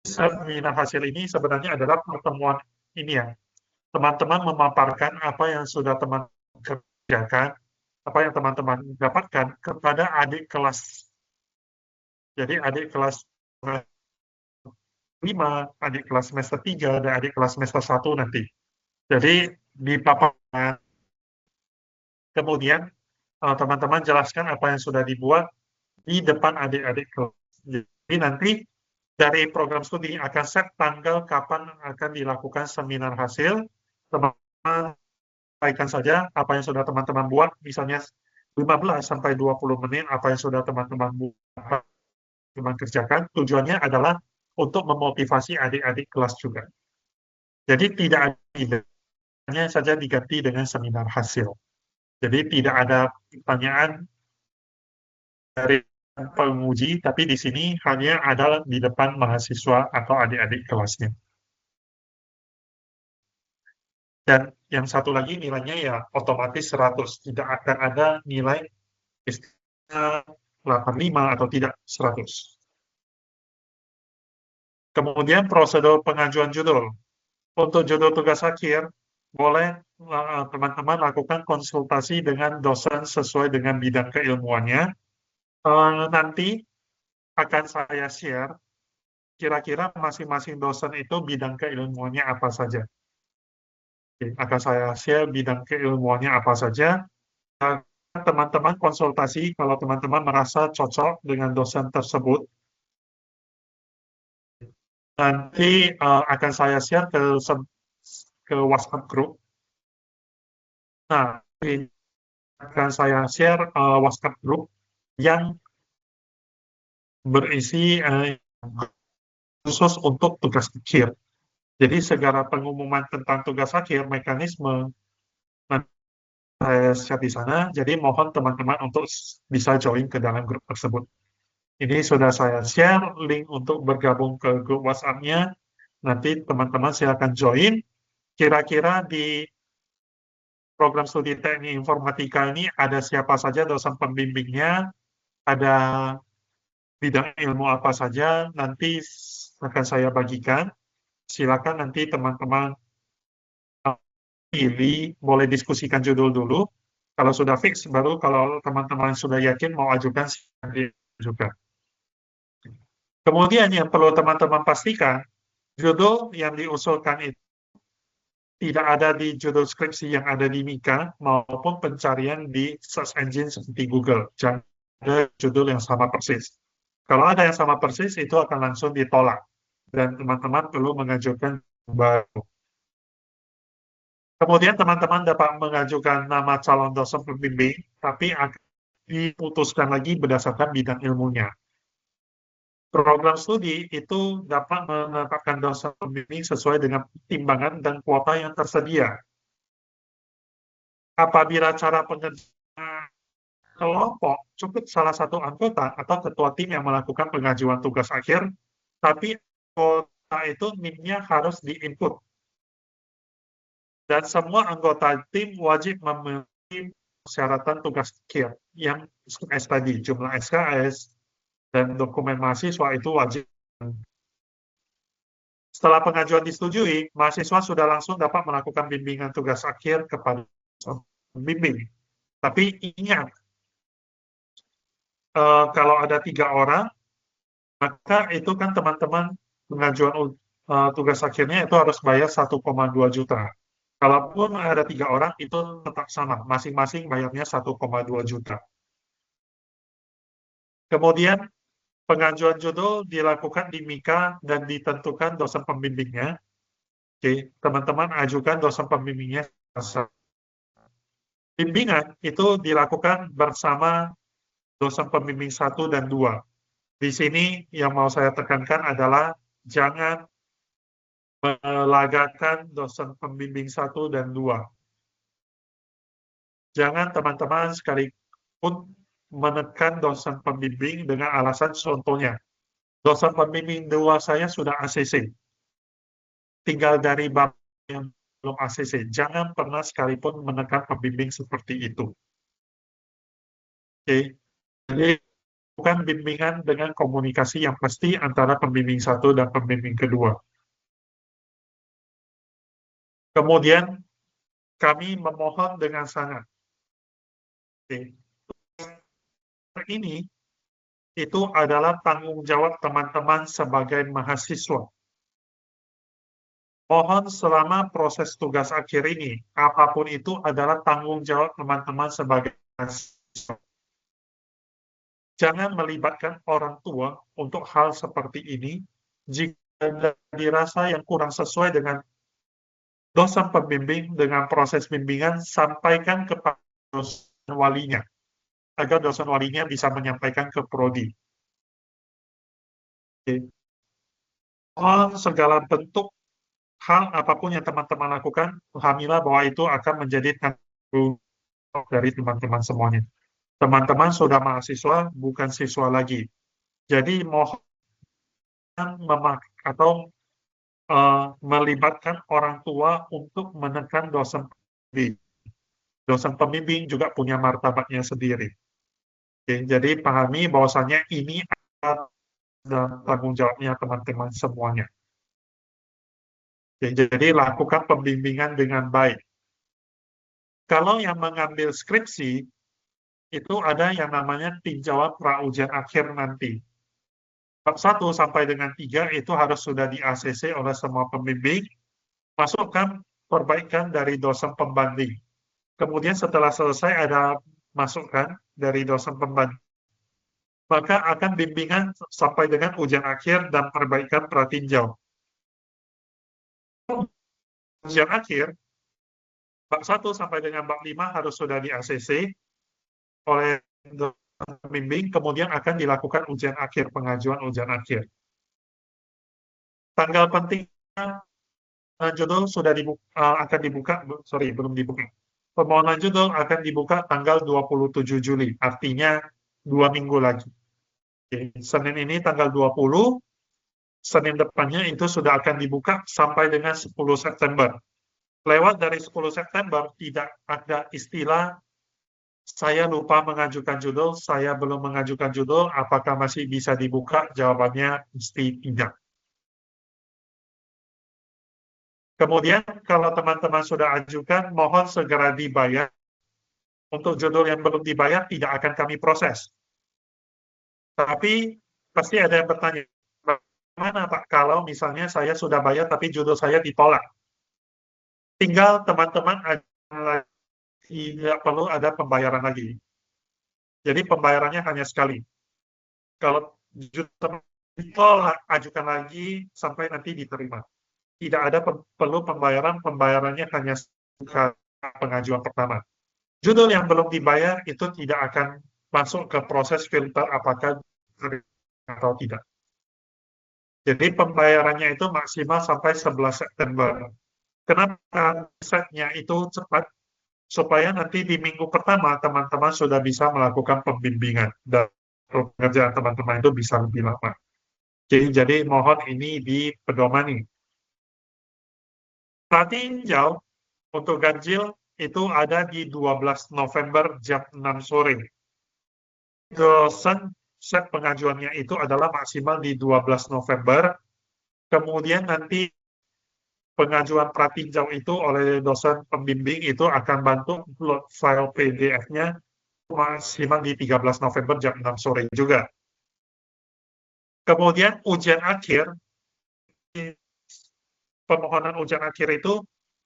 Seminar hasil ini sebenarnya adalah pertemuan ini ya. Teman-teman memaparkan apa yang sudah teman-teman kerjakan, apa yang teman-teman dapatkan kepada adik kelas. Jadi adik kelas 5, adik kelas semester 3, dan adik kelas semester 1 nanti. Jadi dipaparkan. Kemudian teman-teman jelaskan apa yang sudah dibuat di depan adik-adik kelas. Jadi nanti dari program studi akan set tanggal kapan akan dilakukan seminar hasil. Teman-teman sampaikan saja apa yang sudah teman-teman buat, misalnya 15 sampai 20 menit apa yang sudah teman-teman buat, teman kerjakan. Tujuannya adalah untuk memotivasi adik-adik kelas juga. Jadi tidak ada, hanya saja diganti dengan seminar hasil. Jadi tidak ada pertanyaan dari penguji, tapi di sini hanya ada di depan mahasiswa atau adik-adik kelasnya. Dan yang satu lagi nilainya ya otomatis 100, tidak akan ada nilai 85 atau tidak 100. Kemudian prosedur pengajuan judul. Untuk judul tugas akhir, boleh teman-teman lakukan konsultasi dengan dosen sesuai dengan bidang keilmuannya. Nanti akan saya share kira-kira masing-masing dosen itu bidang keilmuannya apa saja. Akan saya share bidang keilmuannya apa saja. Teman-teman konsultasi kalau teman-teman merasa cocok dengan dosen tersebut. Nanti akan saya share ke WhatsApp group. Nah, akan saya share WhatsApp group yang berisi khusus untuk tugas akhir. Jadi segala pengumuman tentang tugas akhir, mekanisme, saya share di sana. Jadi mohon teman-teman untuk bisa join ke dalam grup tersebut. Ini sudah saya share link untuk bergabung ke grup WhatsApp-nya. Nanti teman-teman silakan join. Kira-kira di program studi teknik informatika ini ada siapa saja dosen pembimbingnya, ada bidang ilmu apa saja, nanti akan saya bagikan. Silakan nanti teman-teman pilih, boleh diskusikan judul dulu. Kalau sudah fix, baru kalau teman-teman sudah yakin mau ajukan, silakan juga. Kemudian yang perlu teman-teman pastikan, judul yang diusulkan itu tidak ada di judul skripsi yang ada di Mika maupun pencarian di search engine seperti Google. Jangan ada judul yang sama persis. Kalau ada yang sama persis, itu akan langsung ditolak. Dan teman-teman perlu mengajukan baru. Kemudian teman-teman dapat mengajukan nama calon dosen pembimbing, tapi akan diputuskan lagi berdasarkan bidang ilmunya. Program studi itu dapat menetapkan dosen pembimbing sesuai dengan timbangan dan kuota yang tersedia. Apabila cara pengerjaan kelompok, cukup salah satu anggota atau ketua tim yang melakukan pengajuan tugas akhir, tapi anggota itu NIM-nya harus di-input. Dan semua anggota tim wajib memenuhi persyaratan tugas akhir yang SKS tadi, jumlah SKS, dan dokumen mahasiswa itu wajib. Setelah pengajuan disetujui, mahasiswa sudah langsung dapat melakukan bimbingan tugas akhir kepada pembimbing. Tapi ingat, kalau ada 3 orang, maka itu kan teman-teman pengajuan tugas akhirnya itu harus bayar 1,2 juta. Kalaupun ada 3 orang, itu tetap sama, masing-masing bayarnya 1,2 juta. Kemudian, pengajuan judul dilakukan di Mika dan ditentukan dosen pembimbingnya. Oke, teman-teman ajukan dosen pembimbingnya. Bimbingan itu dilakukan bersama dosen pembimbing 1 dan 2. Di sini yang mau saya tekankan adalah jangan melagakan dosen pembimbing 1 dan 2. Jangan teman-teman sekalipun menekan dosen pembimbing dengan alasan contohnya. Dosen pembimbing 2 saya sudah ACC. Tinggal dari bab yang belum ACC. Jangan pernah sekalipun menekan pembimbing seperti itu. Oke. Jadi bukan bimbingan dengan komunikasi yang pasti antara pembimbing 1 dan pembimbing kedua. Kemudian kami memohon dengan sangat. Oke. Ini itu adalah tanggung jawab teman-teman sebagai mahasiswa. Mohon selama proses tugas akhir ini, apapun itu adalah tanggung jawab teman-teman sebagai mahasiswa. Jangan melibatkan orang tua untuk hal seperti ini jika dirasa yang kurang sesuai dengan dosen pembimbing dengan proses bimbingan, sampaikan kepada dosen walinya, agar dosen walinya bisa menyampaikan ke prodi. Oke. Segala bentuk hal apapun yang teman-teman lakukan, pahamilah bahwa itu akan menjadi tanggung jawab dari teman-teman semuanya. Teman-teman sudah mahasiswa, bukan siswa lagi. Jadi mohon melibatkan orang tua untuk menekan dosen pembimbing. Dosen pembimbing juga punya martabatnya sendiri. Oke, jadi pahami bahwasannya ini adalah tanggung jawabnya teman-teman semuanya. Oke, jadi lakukan pembimbingan dengan baik. Kalau yang mengambil skripsi, itu ada yang namanya tinjauan pra-ujian akhir nanti. Bab 1 sampai dengan 3 itu harus sudah di-ACC oleh semua pembimbing, masukkan perbaikan dari dosen pembanding. Kemudian setelah selesai ada masukan dari dosen pembanding. Maka akan bimbingan sampai dengan ujian akhir dan perbaikan pratinjau. Ujian akhir, bab 1 sampai dengan bab 5 harus sudah di-ACC oleh pembimbing, kemudian akan dilakukan ujian akhir, pengajuan ujian akhir. Tanggal pentingnya judul sudah akan dibuka, belum dibuka. Permohonan judul akan dibuka tanggal 27 Juli, artinya 2 minggu lagi. Oke, Senin ini tanggal 20, Senin depannya itu sudah akan dibuka sampai dengan 10 September. Lewat dari 10 September, tidak ada istilah saya lupa mengajukan judul, saya belum mengajukan judul, apakah masih bisa dibuka? Jawabannya pasti tidak. Kemudian, kalau teman-teman sudah ajukan, mohon segera dibayar. Untuk judul yang belum dibayar, tidak akan kami proses. Tapi, pasti ada yang bertanya, bagaimana Pak, kalau misalnya saya sudah bayar, tapi judul saya ditolak? Tinggal teman-teman tidak perlu ada pembayaran lagi. Jadi pembayarannya hanya sekali. Kalau judul ditolak, ajukan lagi sampai nanti diterima. Tidak ada perlu pembayarannya hanya pengajuan pertama. Judul yang belum dibayar itu tidak akan masuk ke proses filter apakah diterima atau tidak. Jadi pembayarannya itu maksimal sampai 11 September. Kenapa setnya itu cepat? Supaya nanti di minggu pertama teman-teman sudah bisa melakukan pembimbingan dan pekerjaan teman-teman itu bisa lebih lama. Jadi mohon ini dipedomani. Tinjau untuk ganjil itu ada di 12 November jam 6 sore. Dosen set pengajuannya itu adalah maksimal di 12 November. Kemudian nanti pengajuan pratinjau itu oleh dosen pembimbing itu akan bantu upload file PDF-nya maksimal di 13 November jam 6 sore juga. Kemudian ujian akhir, permohonan ujian akhir itu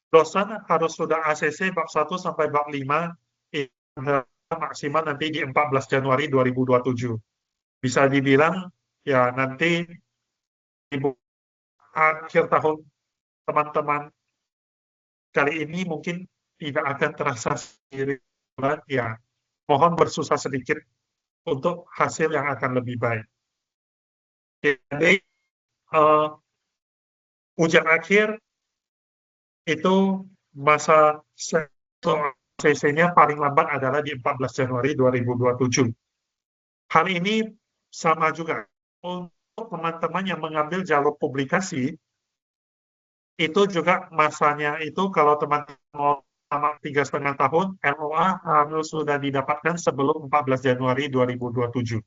dosen harus sudah ACC bab 1 sampai bab 5 maksimal nanti di 14 Januari 2027. Bisa dibilang ya nanti di akhir tahun teman-teman kali ini mungkin tidak akan terasa sendiri, ya mohon bersusah sedikit untuk hasil yang akan lebih baik. Jadi ujian akhir itu masa CC-nya paling lambat adalah di 14 Januari 2027. Hal ini sama juga untuk teman-teman yang mengambil jalur publikasi, itu juga masanya itu kalau teman-teman mau selama 3,5 tahun, LOA harus sudah didapatkan sebelum 14 Januari 2027.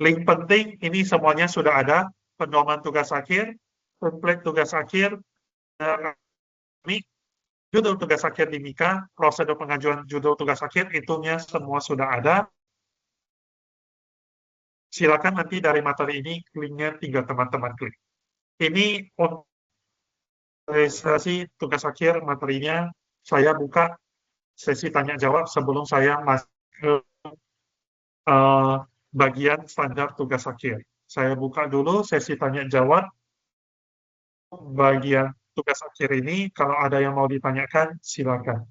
Link penting, ini semuanya sudah ada, pedoman tugas akhir, template tugas akhir, judul tugas akhir di Mika, prosedur pengajuan judul tugas akhir, itunya semua sudah ada. Silakan nanti dari materi ini, linknya tinggal teman-teman klik. Ini untuk registrasi tugas akhir materinya, saya buka sesi tanya-jawab sebelum saya masuk ke bagian standar tugas akhir. Saya buka dulu sesi tanya-jawab bagian tugas akhir ini. Kalau ada yang mau ditanyakan, silakan.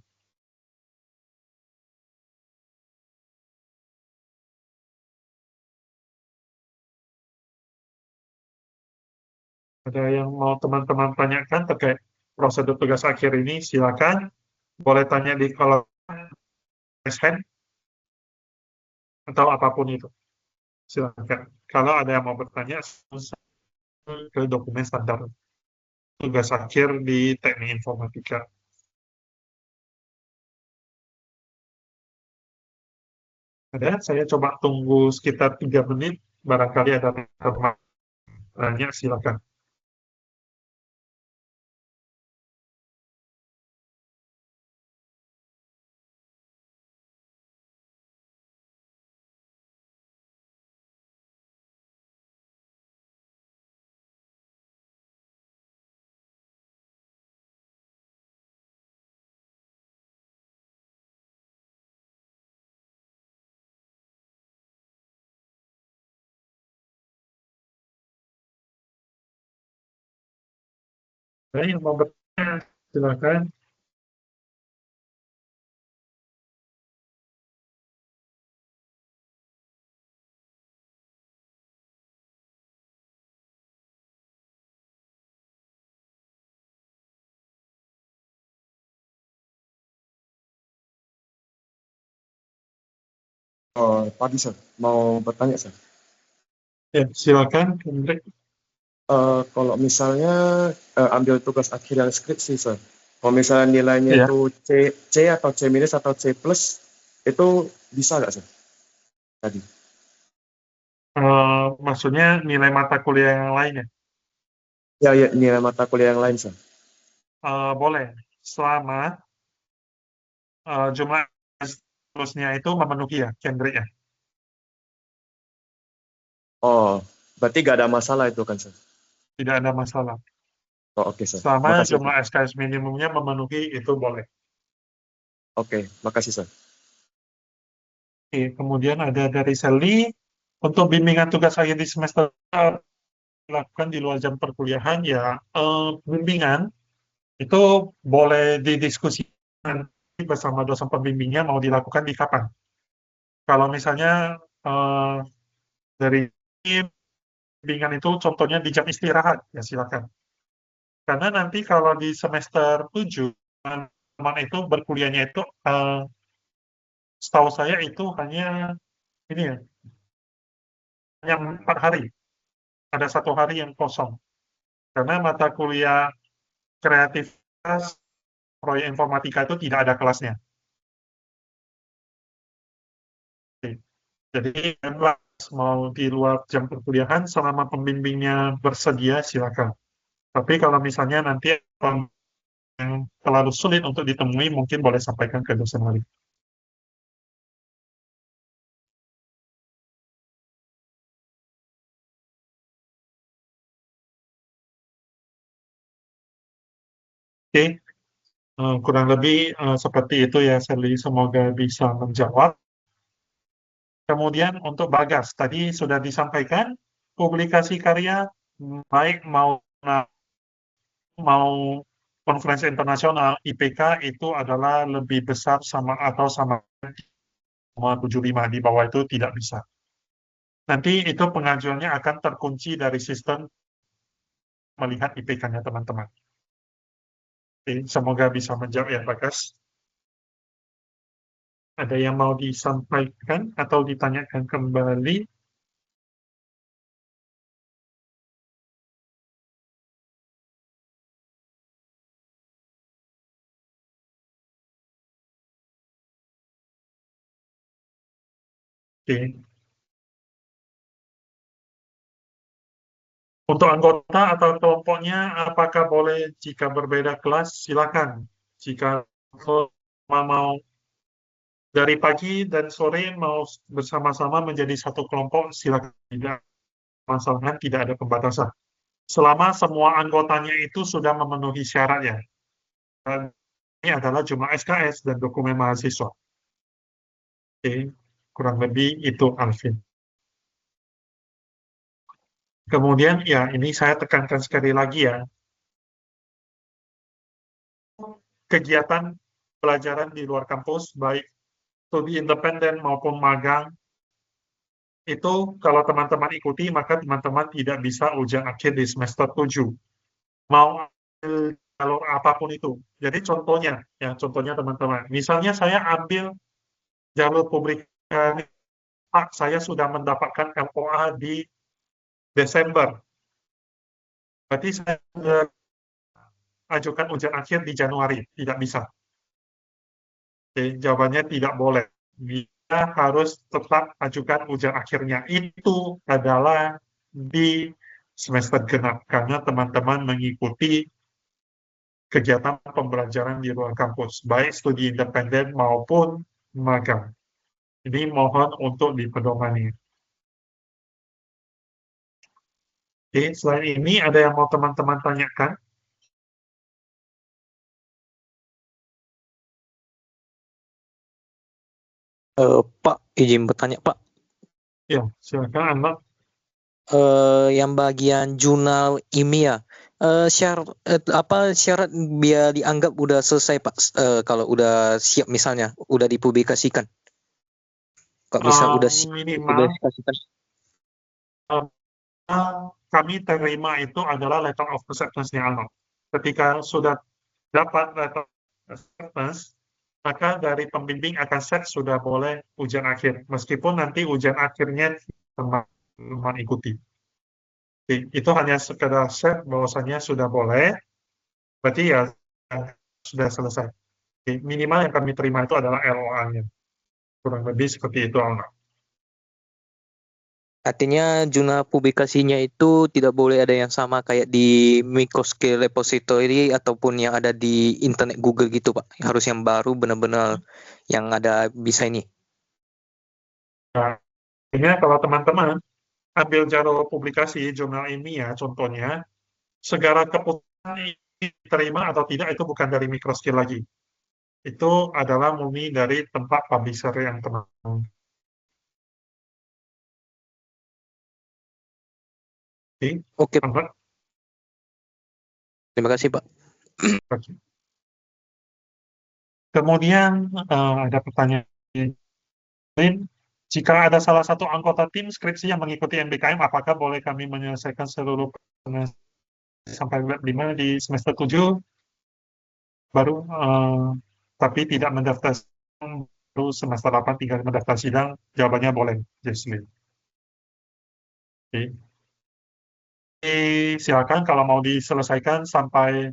Ada yang mau teman-teman tanyakan terkait prosedur tugas akhir ini, silakan. Boleh tanya di kolom hand atau apapun itu. Silakan. Kalau ada yang mau bertanya, ke dokumen standar tugas akhir di teknik informatika. Ada, saya coba tunggu sekitar 3 menit, barangkali ada teman tanya, silakan. Ada yang mau bertanya, silakan. Pagi, Sir. Mau bertanya, Sir. Ya, silakan, Hendrik. Kalau misalnya ambil tugas akhir yang skripsi, Sir. Kalau misalnya nilainya Ya. itu C atau C minus atau C plus, itu bisa nggak, Sir? Tadi. Maksudnya nilai mata kuliah yang lainnya? Ya, nilai mata kuliah yang lain, Sir. Boleh, selama jumlah plusnya itu memenuhi ya, Hendrik ya. Oh, berarti nggak ada masalah itu kan, Sir? Tidak ada masalah. Oh, oke, Sir. Selama Makasih, jumlah Sir. SKS minimumnya memenuhi, itu boleh. Oke, makasih, Sir. Oke, kemudian ada dari Sally, untuk bimbingan tugas akhir di semester dilakukan di luar jam perkuliahan, ya bimbingan itu boleh didiskusikan bersama dosen pembimbingnya mau dilakukan di kapan. Kalau misalnya dari bimbingan itu contohnya di jam istirahat, ya silakan. Karena nanti kalau di semester 7, teman-teman itu berkuliahnya itu, setahu saya itu hanya ini ya, hanya 4 hari. Ada 1 hari yang kosong. Karena mata kuliah kreativitas, proyek informatika itu tidak ada kelasnya. Oke. Jadi bebas mau di luar jam perkuliahan selama pembimbingnya bersedia silakan. Tapi kalau misalnya nanti yang terlalu sulit untuk ditemui, mungkin boleh sampaikan ke dosen wali. Oke, kurang lebih seperti itu ya, Sally. Semoga bisa menjawab. Kemudian untuk Bagas, tadi sudah disampaikan, publikasi karya, baik mau konferensi internasional, IPK itu adalah lebih besar sama atau sama 75, di bawah itu tidak bisa. Nanti itu pengajuannya akan terkunci dari sistem melihat IPK-nya teman-teman. Oke, semoga bisa menjawab ya, Bagas. Ada yang mau disampaikan atau ditanyakan kembali? Oke. Untuk anggota atau kelompoknya, apakah boleh jika berbeda kelas? Silakan. Jika mau dari pagi dan sore mau bersama-sama menjadi satu kelompok, silakan. Tidak masalah, tidak ada pembatasan. Selama semua anggotanya itu sudah memenuhi syarat ya. Dan ini adalah cuma SKS dan dokumen mahasiswa. Oke, kurang lebih itu Alvin. Kemudian ya ini saya tekankan sekali lagi ya, kegiatan pelajaran di luar kampus, baik studi independen maupun magang, itu kalau teman-teman ikuti, maka teman-teman tidak bisa ujian akhir di semester 7. Mau ambil jalur apapun itu. Jadi contohnya, ya contohnya teman-teman, misalnya saya ambil jalur publikasi, Pak, saya sudah mendapatkan LOA di Desember. Berarti saya sudah ajukan ujian akhir di Januari. Tidak bisa. Oke, jawabannya tidak boleh. Kita harus tetap ajukan ujian akhirnya. Itu adalah di semester genap. Karena teman-teman mengikuti kegiatan pembelajaran di luar kampus. Baik studi independen maupun magang. Ini mohon untuk dipedomani. Oke, selain ini ada yang mau teman-teman tanyakan? Pak, izin bertanya, Pak. Ya, silakan Anda. Yang bagian jurnal ilmiah, syarat biar dianggap udah selesai, Pak? Kalau udah siap misalnya, udah dipublikasikan. Kalau misal udah siap Minimal dipublikasikan. kami terima itu adalah letter of acceptance-nya Arnold. Ketika sudah dapat letter of acceptance, maka dari pembimbing akan set sudah boleh ujian akhir. Meskipun nanti ujian akhirnya teman-teman ikuti. Itu hanya sekedar set bahwasanya sudah boleh, berarti ya sudah selesai. Minimal yang kami terima itu adalah LOA-nya. Kurang lebih seperti itu, Arnold. Artinya jurnal publikasinya itu tidak boleh ada yang sama kayak di microscale repository ataupun yang ada di internet Google gitu, Pak. Harus yang baru, benar-benar yang ada bisa ini. Nah, ini kalau teman-teman ambil jalur publikasi jurnal ilmiah, contohnya, segala keputusan ini diterima atau tidak itu bukan dari microscale lagi. Itu adalah murni dari tempat publisher yang teman-teman. Oke, Ahmad? terima kasih, Pak. Oke. Kemudian ada pertanyaan lain, Jika ada salah satu anggota tim skripsi yang mengikuti NBKM, apakah boleh kami menyelesaikan seluruh sampai web 5 di semester 7 baru tapi tidak mendaftar baru semester 8 tinggal mendaftar sidang? Jawabannya boleh, Jesslyn. Oke. Silakan kalau mau diselesaikan sampai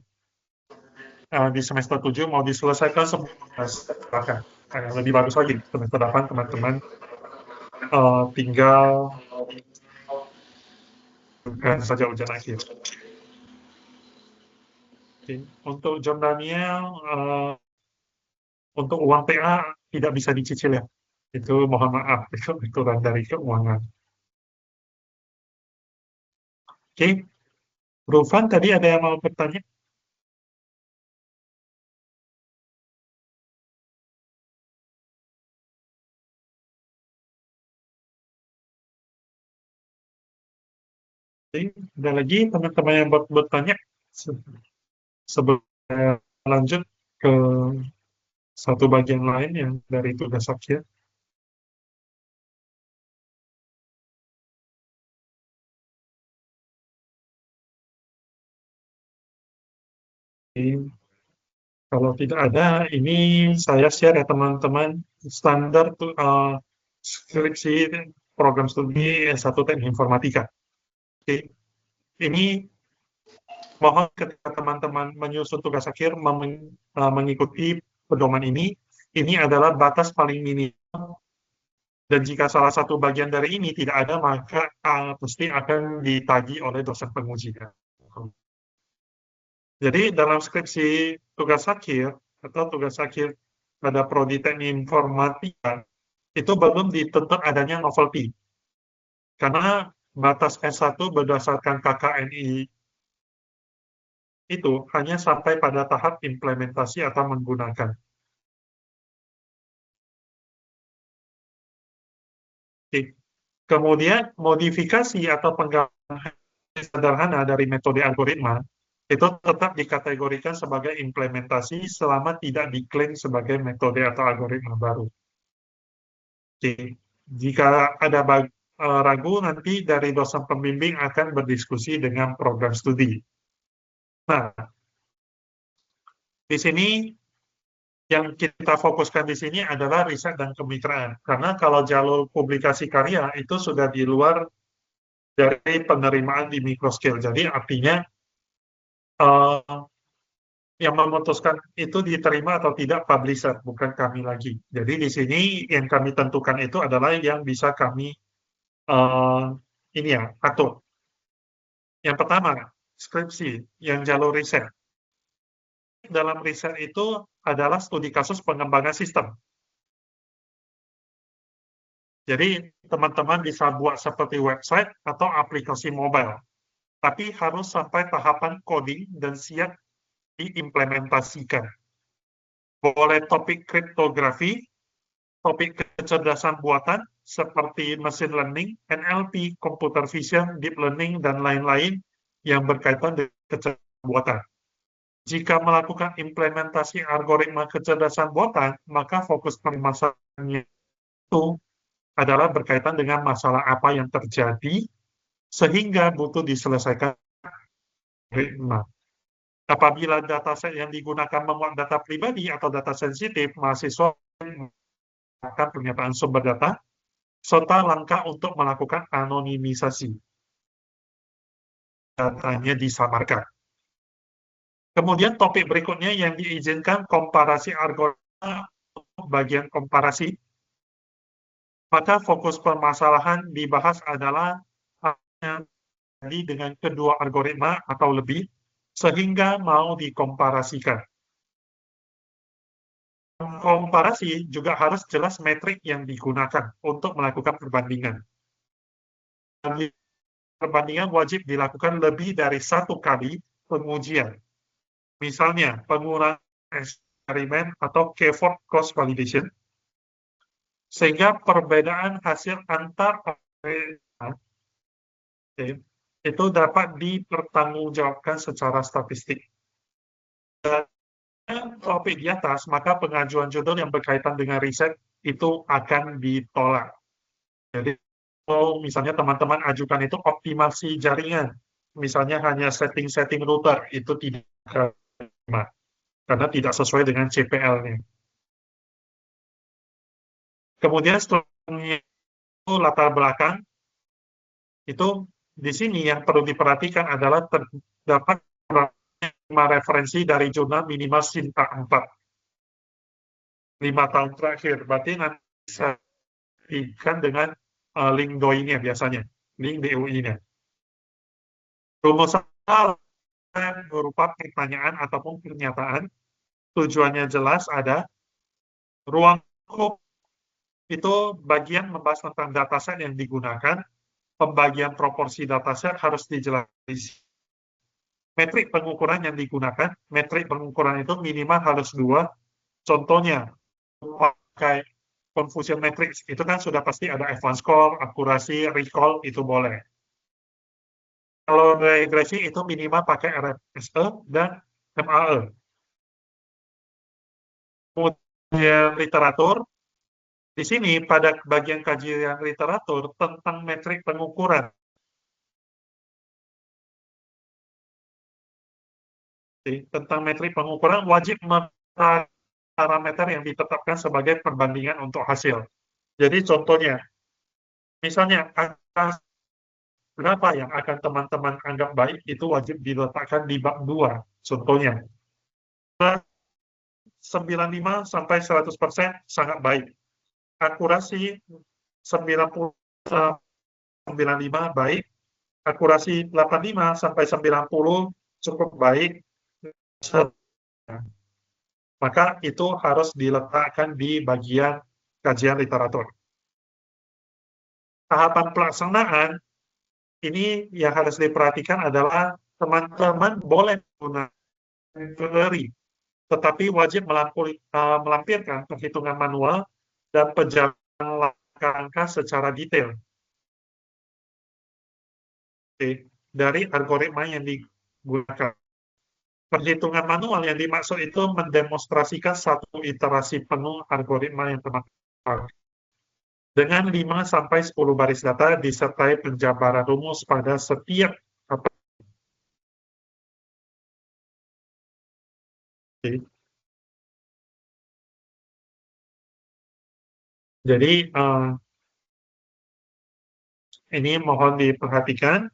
di semester 7 mau diselesaikan sebelum silakan. Lebih bagus lagi semester 8 teman-teman tinggal bukan saja ujian akhir. Oke. Untuk jurnalnya untuk uang PA tidak bisa dicicil ya. Itu mohon maaf, itu aturan dari keuangan. Oke. Rufan tadi ada yang mau bertanya? Oke. Ada lagi teman-teman yang bertanya sebelum saya lanjut ke satu bagian lain yang dari tugas akhir. Oke. Kalau tidak ada, ini saya share ya teman-teman standar skripsi program studi S1 Teknik Informatika. Oke. Ini mohon ketika teman-teman menyusun tugas akhir mengikuti pedoman ini adalah batas paling minimal. Dan jika salah satu bagian dari ini tidak ada, maka pasti akan ditagih oleh dosen penguji. Jadi dalam skripsi tugas akhir atau tugas akhir pada prodi teknik informatika itu belum dituntut adanya novelty. Karena batas S1 berdasarkan KKNI itu hanya sampai pada tahap implementasi atau menggunakan. Oke. Kemudian modifikasi atau penggabungan sederhana dari metode algoritma itu tetap dikategorikan sebagai implementasi selama tidak diklaim sebagai metode atau algoritma baru. Oke. Jika ada ragu, nanti dari dosen pembimbing akan berdiskusi dengan program studi. Nah, di sini yang kita fokuskan di sini adalah riset dan kemitraan. Karena kalau jalur publikasi karya itu sudah di luar dari penerimaan di microscale. Jadi artinya yang memutuskan itu diterima atau tidak publisher, bukan kami lagi. Jadi di sini yang kami tentukan itu adalah yang bisa kami atur. Yang pertama, skripsi, yang jalur riset. Dalam riset itu adalah studi kasus pengembangan sistem. Jadi teman-teman bisa buat seperti website atau aplikasi mobile. Tapi harus sampai tahapan coding dan siap diimplementasikan. Boleh topik kriptografi, topik kecerdasan buatan, seperti machine learning, NLP, computer vision, deep learning, dan lain-lain yang berkaitan dengan kecerdasan buatan. Jika melakukan implementasi algoritma kecerdasan buatan, maka fokus permasalahannya itu adalah berkaitan dengan masalah apa yang terjadi, sehingga butuh diselesaikan algoritma. Apabila dataset yang digunakan memuat data pribadi atau data sensitif, mahasiswa akan pernyataan sumber data, serta langkah untuk melakukan anonimisasi. Datanya disamarkan. Kemudian topik berikutnya yang diizinkan komparasi algoritma untuk bagian komparasi. Maka fokus permasalahan dibahas adalah hanya dengan kedua algoritma atau lebih, sehingga mau dikomparasikan. Komparasi juga harus jelas metrik yang digunakan untuk melakukan perbandingan. Perbandingan wajib dilakukan lebih dari satu kali pengujian. Misalnya, pengurangan eksperimen atau K-fold cross validation, sehingga perbedaan hasil antar itu dapat dipertanggungjawabkan secara statistik. Dan topik di atas, maka pengajuan judul yang berkaitan dengan riset itu akan ditolak. Jadi kalau misalnya teman-teman ajukan itu optimasi jaringan, misalnya hanya setting-setting router, itu tidak terima, karena tidak sesuai dengan CPL-nya. Kemudian setelahnya itu latar belakang, itu di sini yang perlu diperhatikan adalah terdapat 5 referensi dari jurnal minimal Sinta 4. 5 tahun terakhir, berarti nanti bisa diikat dengan link DOI-nya biasanya, link DOI-nya. Rumusan berupa pertanyaan ataupun pernyataan, tujuannya jelas ada. Ruang lingkup itu bagian membahas tentang dataset yang digunakan, pembagian proporsi dataset harus dijelaskan. Metrik pengukuran yang digunakan, metrik pengukuran itu minimal harus 2. Contohnya, pakai confusion matrix, itu kan sudah pasti ada advanced score, akurasi, recall, itu boleh. Kalau regresi itu minimal pakai RFSE dan MAE. Kemudian literatur, di sini pada bagian kajian literatur tentang metrik pengukuran. Tentang metrik pengukuran wajib parameter yang ditetapkan sebagai perbandingan untuk hasil. Jadi contohnya, misalnya berapa yang akan teman-teman anggap baik itu wajib diletakkan di bab 2. Contohnya, 95 sampai 100% sangat baik. Akurasi 90 95 baik. Akurasi 85 sampai 90 cukup baik. Maka itu harus diletakkan di bagian kajian literatur. Tahapan pelaksanaan ini yang harus diperhatikan adalah teman-teman boleh menggunakan query, tetapi wajib melampirkan perhitungan manual dan penjelasan langkah-langkah secara detail dari algoritma yang digunakan. Perhitungan manual yang dimaksud itu mendemonstrasikan satu iterasi penuh algoritma yang teman-teman dengan 5-10 baris data disertai penjabaran rumus pada setiap jadi ini mohon diperhatikan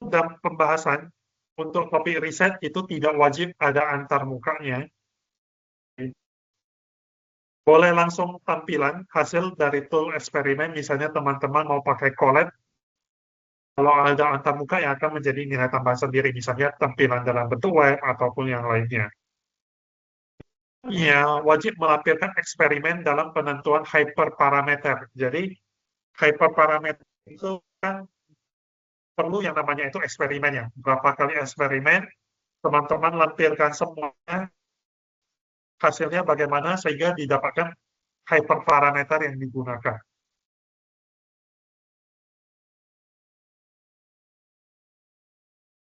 dan pembahasan untuk topik riset itu tidak wajib ada antarmukanya. Boleh langsung tampilan hasil dari tool eksperimen, misalnya teman-teman mau pakai Colab, kalau ada antarmuka yang akan menjadi nilai tambahan sendiri, misalnya tampilan dalam bentuk web ataupun yang lainnya. Ya, wajib melampirkan eksperimen dalam penentuan hyperparameter. Jadi, hyperparameter itu kan perlu yang namanya itu eksperimen ya. Berapa kali eksperimen, teman-teman lampirkan semuanya, hasilnya bagaimana sehingga didapatkan hyperparameter yang digunakan.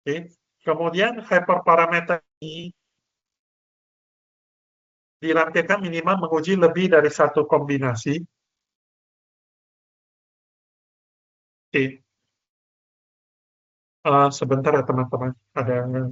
Oke. Kemudian hyperparameter ini dilampirkan minimal menguji lebih dari satu kombinasi. Oke. Sebentar ya teman-teman, ada yang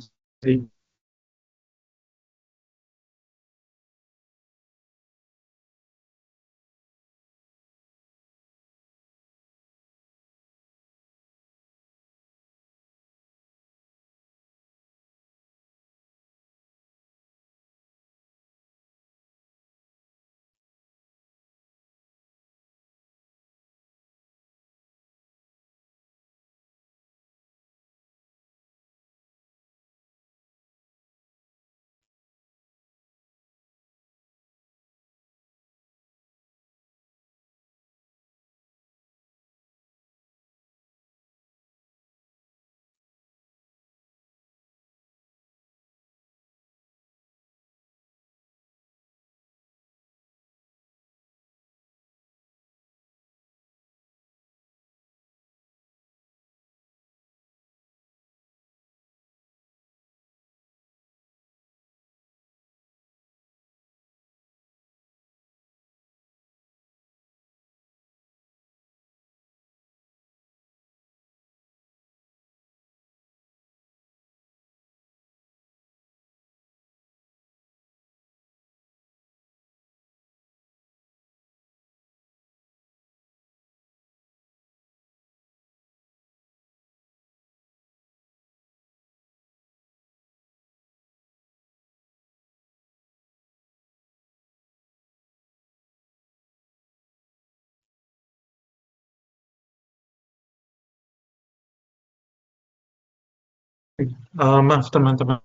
Maaf teman-teman,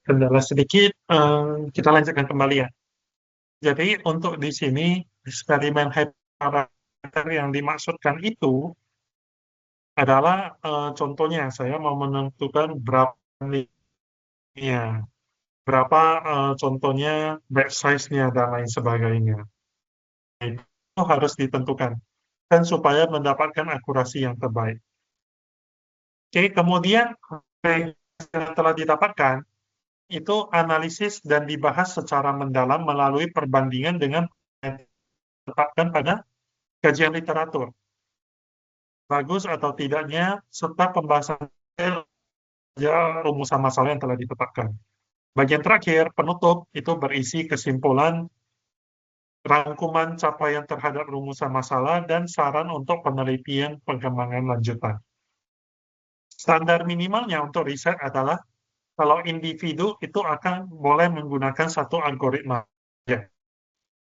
kendala sedikit. Kita lanjutkan kembali ya. Jadi untuk di sini eksperimen hyperparameter yang dimaksudkan itu adalah contohnya saya mau menentukan berapa nilainya, berapa contohnya batch size-nya dan lain sebagainya. Itu harus ditentukan dan supaya mendapatkan akurasi yang terbaik. Oke, kemudian yang telah didapatkan itu analisis dan dibahas secara mendalam melalui perbandingan dengan yang ditetapkan pada kajian literatur. Bagus atau tidaknya, serta pembahasan rumusan masalah yang telah ditetapkan. Bagian terakhir, penutup, itu berisi kesimpulan, rangkuman capaian terhadap rumusan masalah, dan saran untuk penelitian pengembangan lanjutan. Standar minimalnya untuk riset adalah kalau individu itu akan boleh menggunakan satu algoritma. Ya.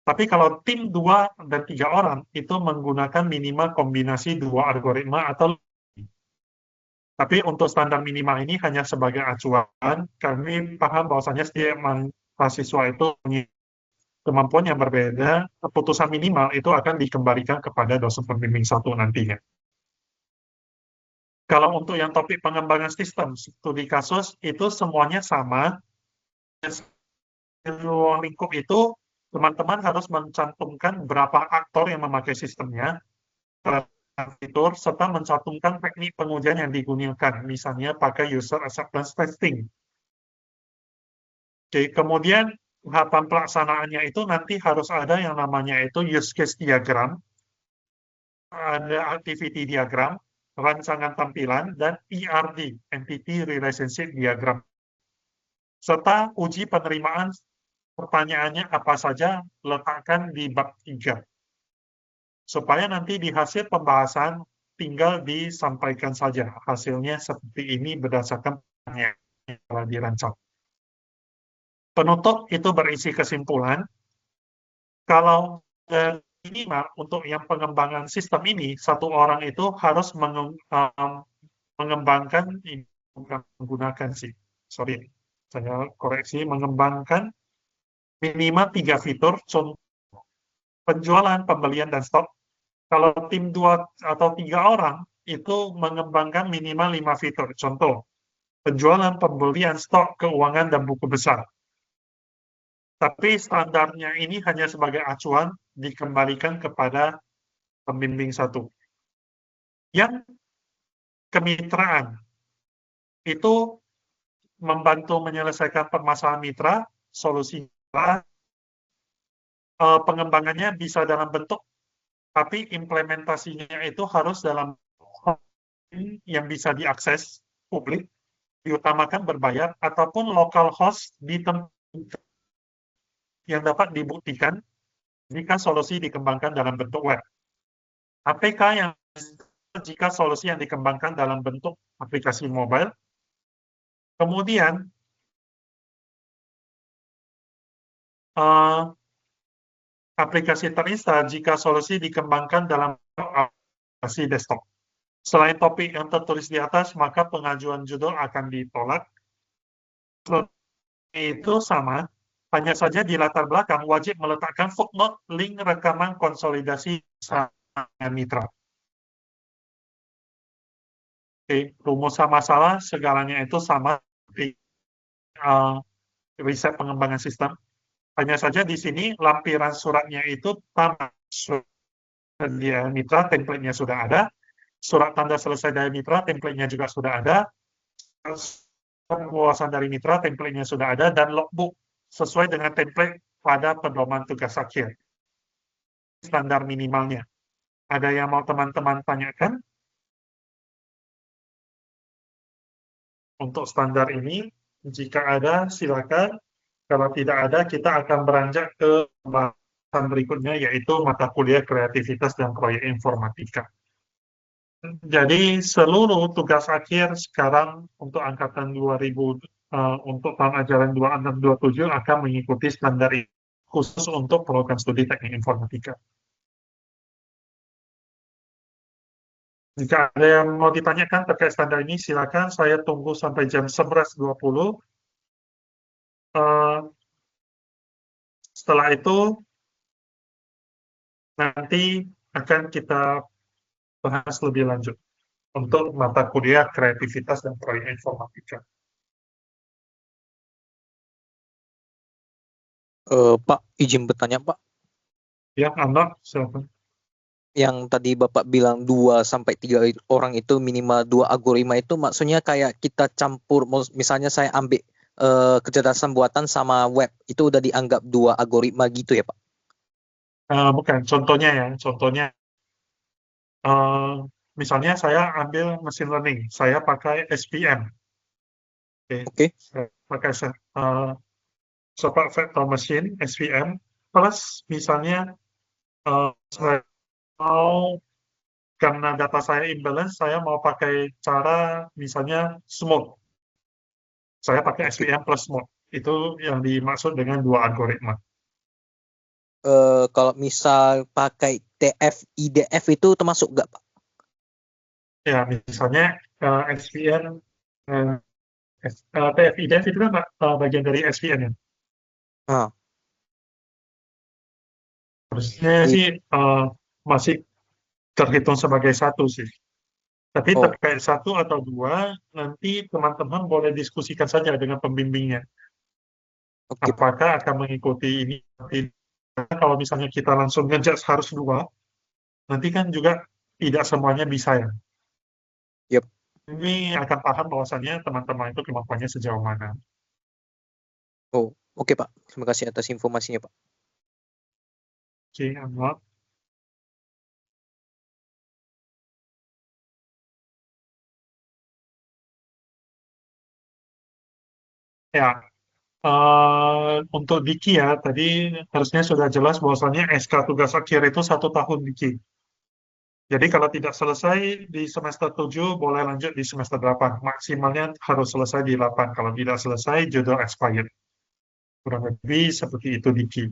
Tapi kalau tim 2 dan 3 orang itu menggunakan minimal kombinasi 2 algoritma atau lebih. Tapi untuk standar minimal ini hanya sebagai acuan, kami paham bahwasanya setiap mahasiswa itu punya kemampuan yang berbeda, keputusan minimal itu akan dikembalikan kepada dosen pembimbing satu nantinya. Kalau untuk yang topik pengembangan sistem, studi kasus, itu semuanya sama. Di ruang lingkup itu, teman-teman harus mencantumkan berapa aktor yang memakai sistemnya, fitur, serta mencantumkan teknik pengujian yang digunakan, misalnya pakai user acceptance testing. Oke, kemudian tahapan pelaksanaannya itu nanti harus ada yang namanya itu use case diagram, ada activity diagram, rancangan tampilan, dan ERD, Entity Relationship Diagram. Serta uji penerimaan pertanyaannya apa saja letakkan di bab 3. Supaya nanti di hasil pembahasan tinggal disampaikan saja hasilnya seperti ini berdasarkan pertanyaan yang telah dirancang. Penutup itu berisi kesimpulan, kalau minimal untuk yang pengembangan sistem ini, satu orang itu harus mengembangkan, bukan menggunakan sih, sorry, saya koreksi, mengembangkan minimal 3 fitur, contoh penjualan, pembelian, dan stok. Kalau tim 2 atau 3 orang, itu mengembangkan minimal 5 fitur, contoh penjualan, pembelian, stok, keuangan, dan buku besar. Tapi standarnya ini hanya sebagai acuan dikembalikan kepada pembimbing satu. Yang kemitraan itu membantu menyelesaikan permasalahan mitra, solusi pengembangannya bisa dalam bentuk, tapi implementasinya itu harus dalam yang bisa diakses publik, diutamakan berbayar, ataupun local host di tempat yang dapat dibuktikan jika solusi dikembangkan dalam bentuk web. APK yang jika solusi yang dikembangkan dalam bentuk aplikasi mobile. Kemudian, aplikasi terinstall jika solusi dikembangkan dalam aplikasi desktop. Selain topik yang tertulis di atas, maka pengajuan judul akan ditolak. Itu sama, hanya saja di latar belakang wajib meletakkan footnote link rekaman konsolidasi mitra. Oke, rumusan masalah segalanya itu sama di riset pengembangan sistem. Hanya saja di sini lampiran suratnya itu sama. Dia mitra, template-nya sudah ada. Surat tanda selesai dari mitra, template-nya juga sudah ada. Penguasaan dari mitra, template-nya sudah ada. Dan logbook sesuai dengan template pada pedoman tugas akhir. Standar minimalnya. Ada yang mau teman-teman tanyakan? Untuk standar ini, jika ada, silakan. Kalau tidak ada, kita akan beranjak ke bahasan berikutnya, yaitu mata kuliah kreativitas dan proyek informatika. Jadi, seluruh tugas akhir sekarang untuk angkatan 2000, untuk tahun ajaran 2627 akan mengikuti standar ini, khusus untuk program studi teknik informatika. Jika ada yang mau ditanyakan terkait standar ini, silakan. Saya tunggu sampai jam 11.20. Eh, setelah itu nanti akan kita bahas lebih lanjut untuk mata kuliah kreativitas dan proyek informatika. Pak, izin bertanya, Pak. Ya, Anda, silakan. Yang tadi Bapak bilang 2 sampai 3 orang itu minimal 2 algoritma itu maksudnya kayak kita campur, misalnya saya ambil kecerdasan buatan sama web, itu udah dianggap 2 algoritma gitu ya, Pak? Bukan, contohnya ya, contohnya misalnya saya ambil machine learning, saya pakai SVM, Oke. saya pakai Support Vector Machine SVM, plus misalnya saya mau karena data saya imbalance, saya mau pakai cara misalnya smooth, saya pakai Oke. SVM plus smooth, itu yang dimaksud dengan 2 algoritma. Kalau misal pakai TF IDF itu termasuk nggak, Pak? Ya, misalnya SVM, TF-IDF itu kan bagian dari SVM ya. Ah, Harusnya i- sih masih terhitung sebagai satu sih. Tapi oh, terkait 1 atau 2, nanti teman-teman boleh diskusikan saja dengan pembimbingnya. oke, Pak. Apakah akan mengikuti ini? Kalau misalnya kita langsung ngejudge harus 2, nanti kan juga tidak semuanya bisa ya. Yep. Ini akan paham bahwasannya teman-teman itu kemampuannya sejauh mana. Oh, oke, Pak. Terima kasih atas informasinya, Pak. Oke, Anwar. Ya, untuk Diki ya, tadi harusnya sudah jelas bahwasannya SK tugas akhir itu 1 tahun Diki. Jadi kalau tidak selesai di semester 7, boleh lanjut di semester 8. Maksimalnya harus selesai di 8. Kalau tidak selesai, judul expired. Kurang lebih seperti itu Diki.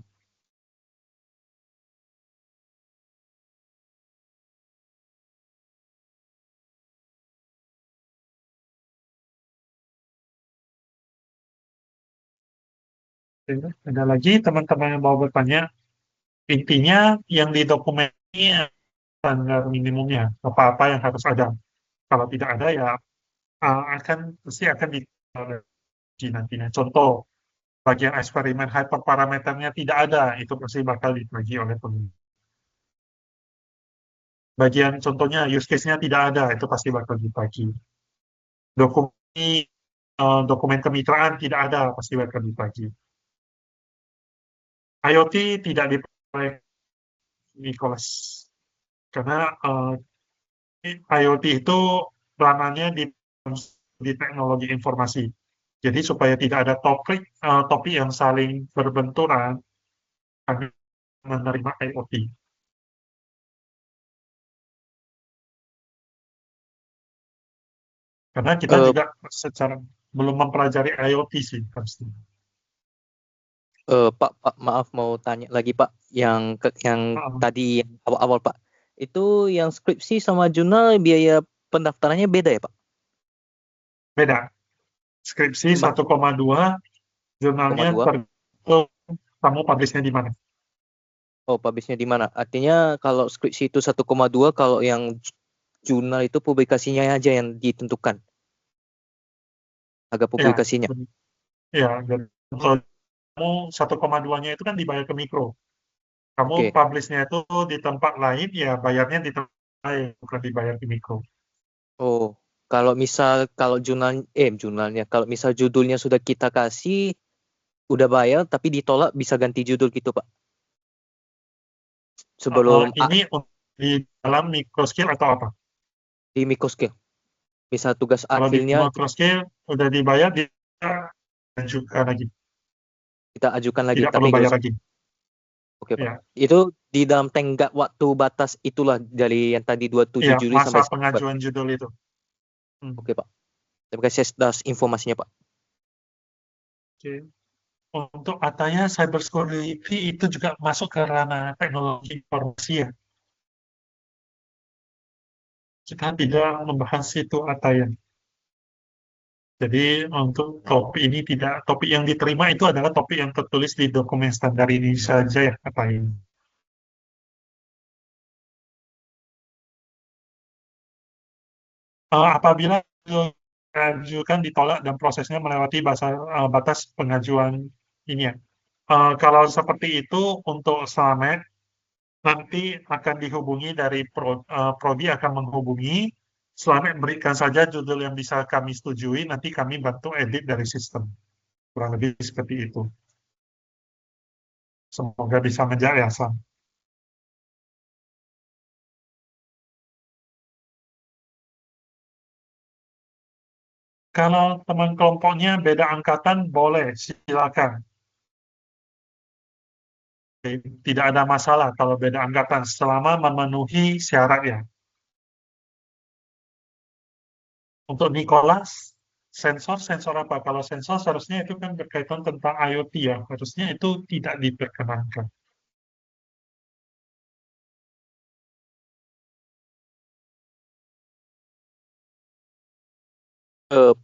Oke, ada lagi teman-teman yang mau bertanya? Intinya yang di dokumen ini standar minimumnya, apa-apa yang harus ada. Kalau tidak ada ya pasti akan di nantinya. Contoh, bagian eksperimen hyperparameternya tidak ada, itu pasti bakal dibagi oleh peneliti. Bagian contohnya use case-nya tidak ada, itu pasti bakal dibagi. Dokumen dokumen kemitraan tidak ada, pasti bakal dibagi. IoT tidak dipakai Nicholas, karena IoT itu ranahnya di teknologi informasi. Jadi supaya tidak ada topik yang saling berbenturan, kami menerima IoT. Karena kita juga secara belum mempelajari IoT sih pasti. Pak, maaf mau tanya lagi, Pak. Yang tadi yang awal-awal, Pak. Itu yang skripsi sama jurnal biaya pendaftarannya beda ya, Pak? Beda. Skripsi 1,2, jurnalnya 1,2. tergantung kamu publish-nya di mana. Oh, publish-nya di mana? Artinya kalau skripsi itu 1,2, kalau yang jurnal itu publikasinya aja yang ditentukan. Harga publikasinya. Ya, dan kalau kamu 1,2-nya itu kan dibayar ke mikro. Kamu Oke. publish-nya itu di tempat lain, ya bayarnya di tempat lain, bukan dibayar di mikro. Oh, kalau jurnalnya, kalau misal judulnya sudah kita kasih, udah bayar, tapi ditolak bisa ganti judul gitu, Pak? Sebelum Ini di dalam microscale atau apa? di microscale. Misal tugas Kalau di akhirnya microscale udah dibayar, kita ajukan lagi. kita ajukan lagi, Tidak tapi perlu bayar lagi. Oke, Pak. Ya, Itu di dalam tenggat waktu batas itulah dari yang tadi 27 ya, Juli masa sampai September. pengajuan judul itu. Oke, Pak. Terima kasih atas informasinya, Pak. Oke. Untuk Ataya cybersecurity itu juga masuk ke ranah teknologi informasi ya. kita tidak membahas itu Atayan. Jadi untuk topik ini tidak, topik yang diterima itu adalah topik yang tertulis di dokumen standar ini saja ya Atayan. Apabila diajukan ditolak dan prosesnya melewati batas pengajuan ini ya. Kalau seperti itu untuk Slamet nanti akan dihubungi dari Prodi akan menghubungi. Slamet berikan saja judul yang bisa kami setujui, nanti kami bantu edit dari sistem. Kurang lebih seperti itu. Semoga bisa menjawab ya, Sam. Kalau teman kelompoknya beda angkatan, boleh, silakan. Tidak ada masalah kalau beda angkatan, selama memenuhi syarat ya. Untuk Nicholas, sensor apa? Kalau sensor seharusnya itu kan berkaitan tentang IoT ya, harusnya itu tidak diperkenankan.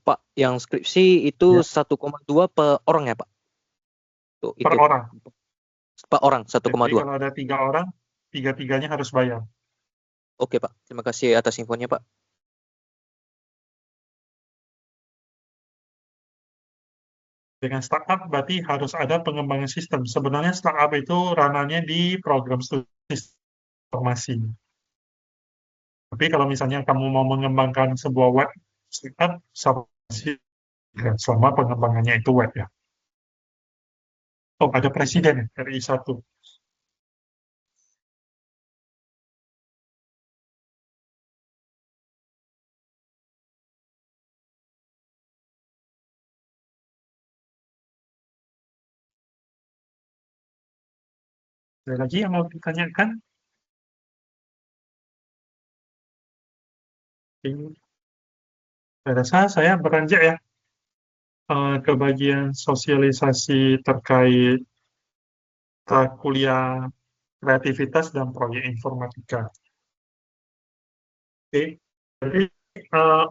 Pak, yang skripsi itu Ya. 1,2 per orang ya Pak? Tuh, Per itu orang. per orang 1,2. Jadi kalau ada 3 orang, 3-3-nya harus bayar. Oke Pak, terima kasih atas infonya Pak. Dengan startup berarti harus ada pengembangan sistem. Sebenarnya startup itu ranahnya di program studi informasi. Tapi kalau misalnya kamu mau mengembangkan sebuah web, startup selama pengembangannya itu web ya. Oh, ada presiden ya, RI 1. Ada lagi yang mau ditanyakan? Saya rasa saya beranjak ya ke bagian sosialisasi terkait kuliah kreativitas dan proyek informatika. Oke, jadi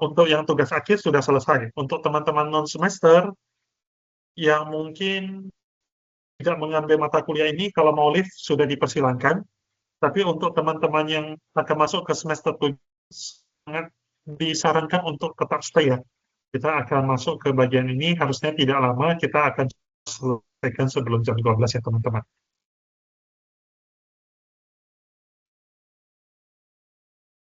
untuk yang tugas akhir sudah selesai. Untuk teman-teman non-semester yang mungkin tidak mengambil mata kuliah ini, kalau mau lift sudah dipersilahkan. Tapi untuk teman-teman yang akan masuk ke semester 7, sangat disarankan untuk tetap stay ya. Kita akan masuk ke bagian ini, harusnya tidak lama, kita akan selesaikan sebelum jam 12 ya teman-teman.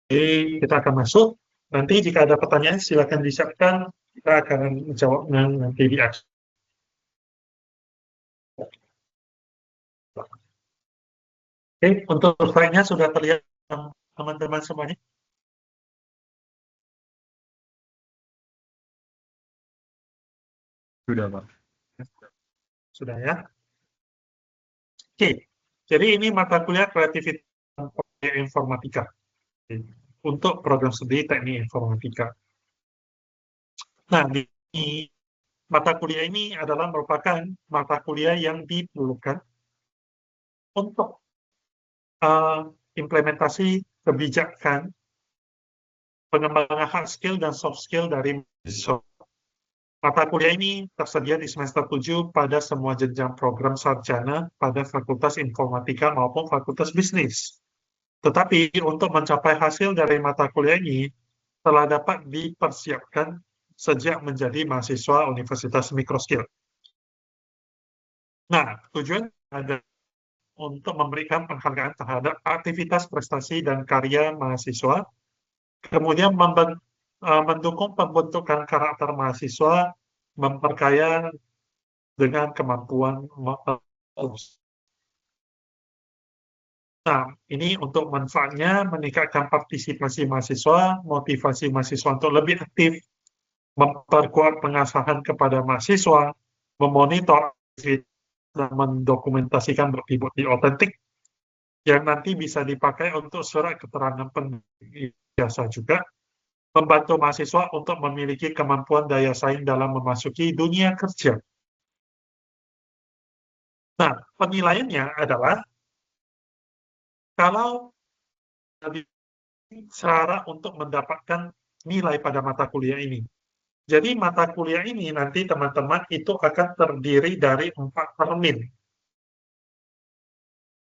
Oke, kita akan masuk. Nanti jika ada pertanyaan, silakan disiapkan. Kita akan menjawabnya nanti di akhir. Oke, untuk slide-nya sudah terlihat teman-teman semuanya. Sudah, Pak. Sudah ya. Oke, jadi ini mata kuliah kreativitas dan proyek informatika. Oke, untuk program studi teknik informatika. Nah, di mata kuliah ini adalah merupakan mata kuliah yang diperlukan untuk implementasi kebijakan pengembangan hard skill dan soft skill dari mahasiswa. Mata kuliah ini tersedia di semester 7 pada semua jenjang program sarjana pada Fakultas Informatika maupun Fakultas Bisnis. Tetapi untuk mencapai hasil dari mata kuliah ini telah dapat dipersiapkan sejak menjadi mahasiswa Universitas Microskill. Nah, tujuan adalah untuk memberikan penghargaan terhadap aktivitas prestasi dan karya mahasiswa, kemudian mendukung pembentukan karakter mahasiswa, memperkaya dengan kemampuan. Nah, ini untuk manfaatnya meningkatkan partisipasi mahasiswa, motivasi mahasiswa untuk lebih aktif, memperkuat pengasahan kepada mahasiswa, memonitor dan mendokumentasikan bukti-bukti otentik yang nanti bisa dipakai untuk surat keterangan penjasa juga, membantu mahasiswa untuk memiliki kemampuan daya saing dalam memasuki dunia kerja. Nah, penilaiannya adalah kalau cara untuk mendapatkan nilai pada mata kuliah ini. Jadi mata kuliah ini nanti teman-teman itu akan terdiri dari 4 termin.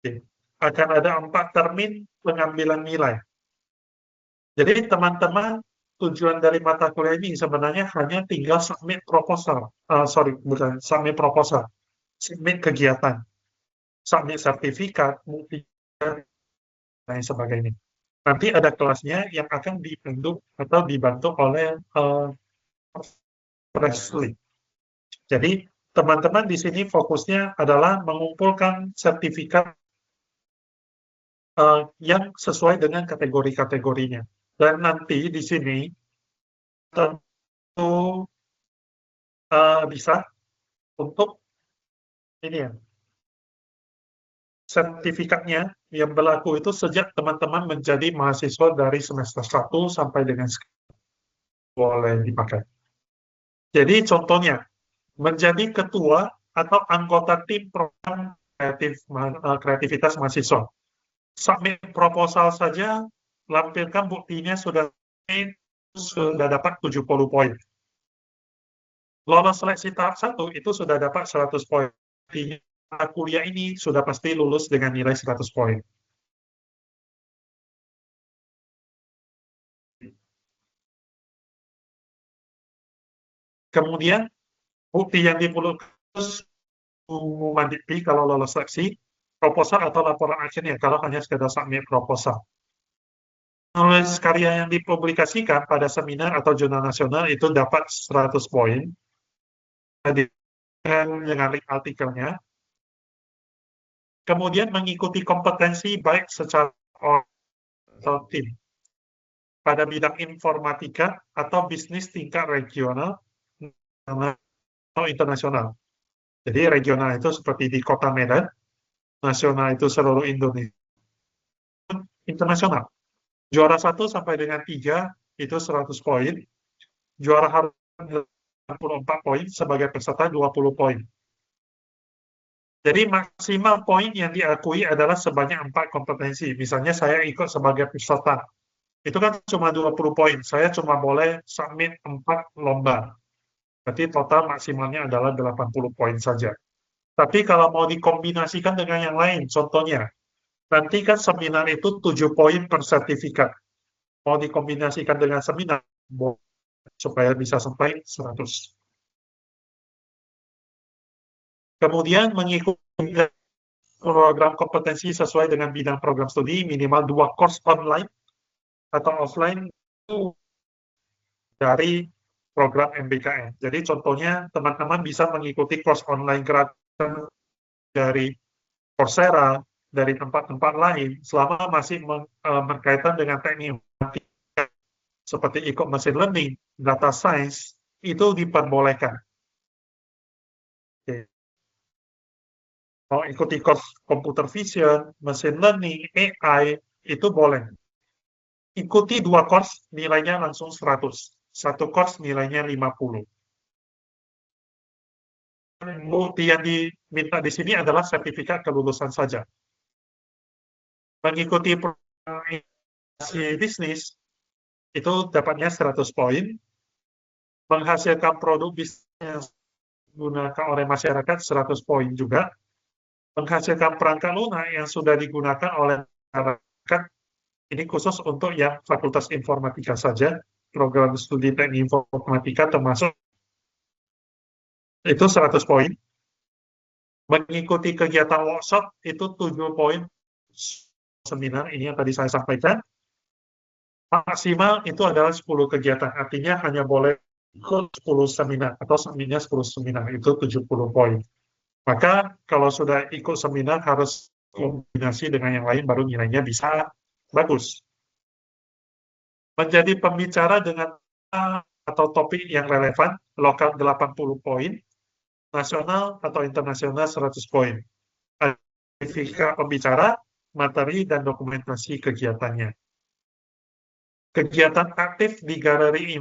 Oke. Akan ada 4 termin pengambilan nilai. Jadi teman-teman tujuan dari mata kuliah ini sebenarnya hanya tinggal submit proposal. Bukan submit proposal. Submit kegiatan. Submit sertifikat, bukti, dan lain sebagainya. Nanti ada kelasnya yang akan dibentuk atau dibantu oleh Presley. Jadi teman-teman di sini fokusnya adalah mengumpulkan sertifikat yang sesuai dengan kategori-kategorinya. Dan nanti di sini tentu bisa untuk ini ya, sertifikatnya yang berlaku itu sejak teman-teman menjadi mahasiswa dari semester 1 sampai dengan boleh dipakai. Jadi contohnya, menjadi ketua atau anggota tim program kreativitas mahasiswa. Submit proposal saja, lampirkan buktinya sudah dapat 70 poin. Lolos seleksi tahap 1 itu sudah dapat 100 poin. Kuliah ini sudah pasti lulus dengan nilai 100 poin. Kemudian, bukti yang diperlukan Mandikti kalau lolos seleksi, proposal atau laporan akhirnya kalau hanya sekedar submit proposal. Nulis karya yang dipublikasikan pada seminar atau jurnal nasional itu dapat 100 poin. Dengan link artikelnya. Kemudian mengikuti kompetensi baik secara atau tim pada bidang informatika atau bisnis tingkat regional atau internasional. Jadi regional itu seperti di Kota Medan, nasional itu seluruh Indonesia, internasional. Juara 1 sampai dengan 3 itu 100 poin, juara harus 84 poin, sebagai peserta 20 poin. Jadi maksimal poin yang diakui adalah sebanyak 4 kompetensi. Misalnya saya ikut sebagai peserta. Itu kan cuma 20 poin. Saya cuma boleh submit 4 lomba. Berarti total maksimalnya adalah 80 poin saja. Tapi kalau mau dikombinasikan dengan yang lain, contohnya, nanti kan seminar itu 7 poin per sertifikat. Mau dikombinasikan dengan seminar, supaya bisa sampai 100. Kemudian mengikuti program kompetensi sesuai dengan bidang program studi, minimal 2 course online atau offline itu dari program MBKN. Jadi contohnya teman-teman bisa mengikuti course online gratis dari Coursera, dari tempat-tempat lain, selama masih berkaitan dengan teknik seperti ikut machine learning, data science, itu diperbolehkan. Oke. Mau ikuti course computer vision, machine learning, AI, itu boleh. Ikuti 2 course, nilainya langsung 100. 1 course nilainya 50. Bukti yang diminta di sini adalah sertifikat kelulusan saja. Mengikuti bisnis, itu dapatnya 100 poin. Menghasilkan produk bisnis yang digunakan oleh masyarakat 100 poin juga. Menghasilkan perangkat lunak yang sudah digunakan oleh masyarakat, ini khusus untuk yang Fakultas Informatika saja, program studi teknik informatika termasuk, itu 100 poin. Mengikuti kegiatan workshop, itu 7 poin seminar, ini yang tadi saya sampaikan. Maksimal itu adalah 10 kegiatan, artinya hanya boleh ikut 10 seminar, atau seminarnya 10 seminar, itu 70 poin. Maka kalau sudah ikut seminar harus kombinasi dengan yang lain baru nilainya bisa bagus. Menjadi pembicara dengan atau topik yang relevan, lokal 80 poin, nasional atau internasional 100 poin. Sertifikat pembicara, materi, dan dokumentasi kegiatannya. Kegiatan aktif di galeri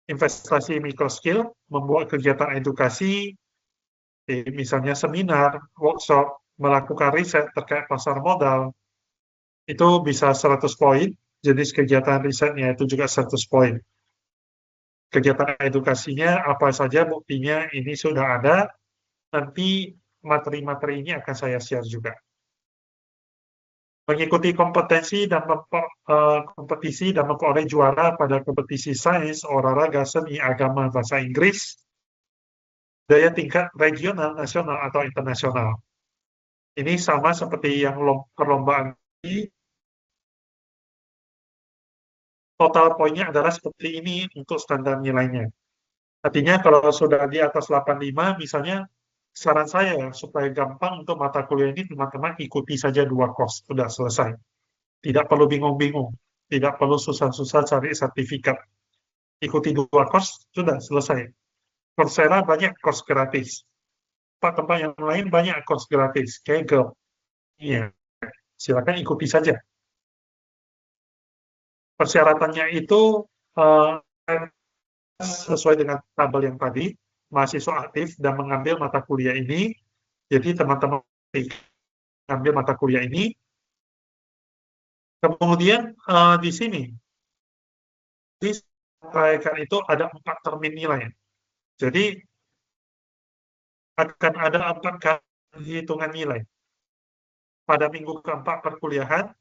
investasi microskill, membuat kegiatan edukasi, misalnya seminar, workshop, melakukan riset terkait pasar modal, itu bisa 100 poin, jenis kegiatan risetnya itu juga 100 poin. Kegiatan edukasinya apa saja, buktinya ini sudah ada, nanti materi-materi ini akan saya share juga. Mengikuti kompetisi dan memperoleh juara pada kompetisi sains, olahraga, seni, agama, bahasa Inggris, daya tingkat regional, nasional, atau internasional. Ini sama seperti yang perlombaan ini, total poinnya adalah seperti ini untuk standar nilainya. Artinya kalau sudah di atas 85, misalnya saran saya supaya gampang untuk mata kuliah ini, teman-teman ikuti saja 2 course, sudah selesai. Tidak perlu bingung-bingung, tidak perlu susah-susah cari sertifikat. Ikuti 2 course, sudah selesai. Coursera banyak course gratis. Tempat yang lain banyak course gratis. Kaggle. Iya, silakan ikuti saja. Persyaratannya itu sesuai dengan tabel yang tadi, mahasiswa aktif dan mengambil mata kuliah ini. Jadi teman-teman mengambil mata kuliah ini. Kemudian di sini disampaikan itu ada 4 termin nilai. Jadi akan ada 4 kali hitungan nilai. Pada minggu keempat perkuliahan,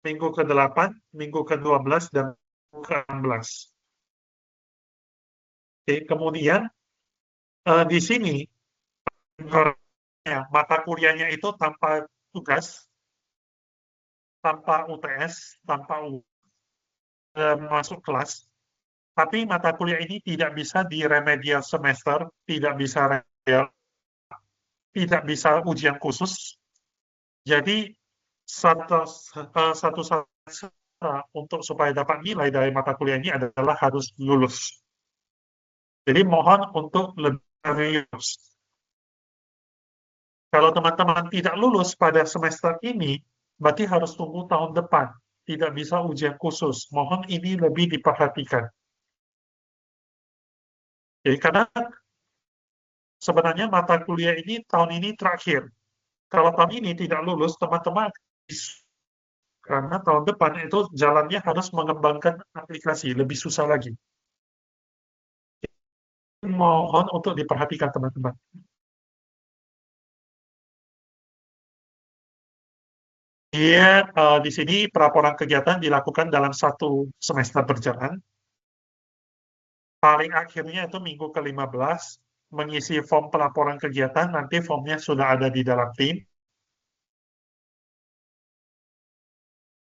minggu ke-8, minggu ke-12, dan minggu ke-16. Oke, kemudian di sini mata kuliahnya itu tanpa tugas, tanpa UTS, tanpa masuk kelas, tapi mata kuliah ini tidak bisa di remedial semester, tidak bisa remedial, tidak bisa ujian khusus. Jadi satu cara untuk supaya dapat nilai dari mata kuliah ini adalah harus lulus. Jadi mohon untuk lebih serius. Kalau teman-teman tidak lulus pada semester ini, berarti harus tunggu tahun depan. Tidak bisa ujian khusus. Mohon ini lebih diperhatikan. Jadi karena sebenarnya mata kuliah ini tahun ini terakhir. Kalau tahun ini tidak lulus, teman-teman karena tahun depan itu jalannya harus mengembangkan aplikasi, lebih susah lagi. Mohon untuk diperhatikan teman-teman. Di sini pelaporan kegiatan dilakukan dalam 1 semester berjalan. Paling akhirnya itu minggu ke-15, mengisi form pelaporan kegiatan, nanti formnya sudah ada di dalam tim.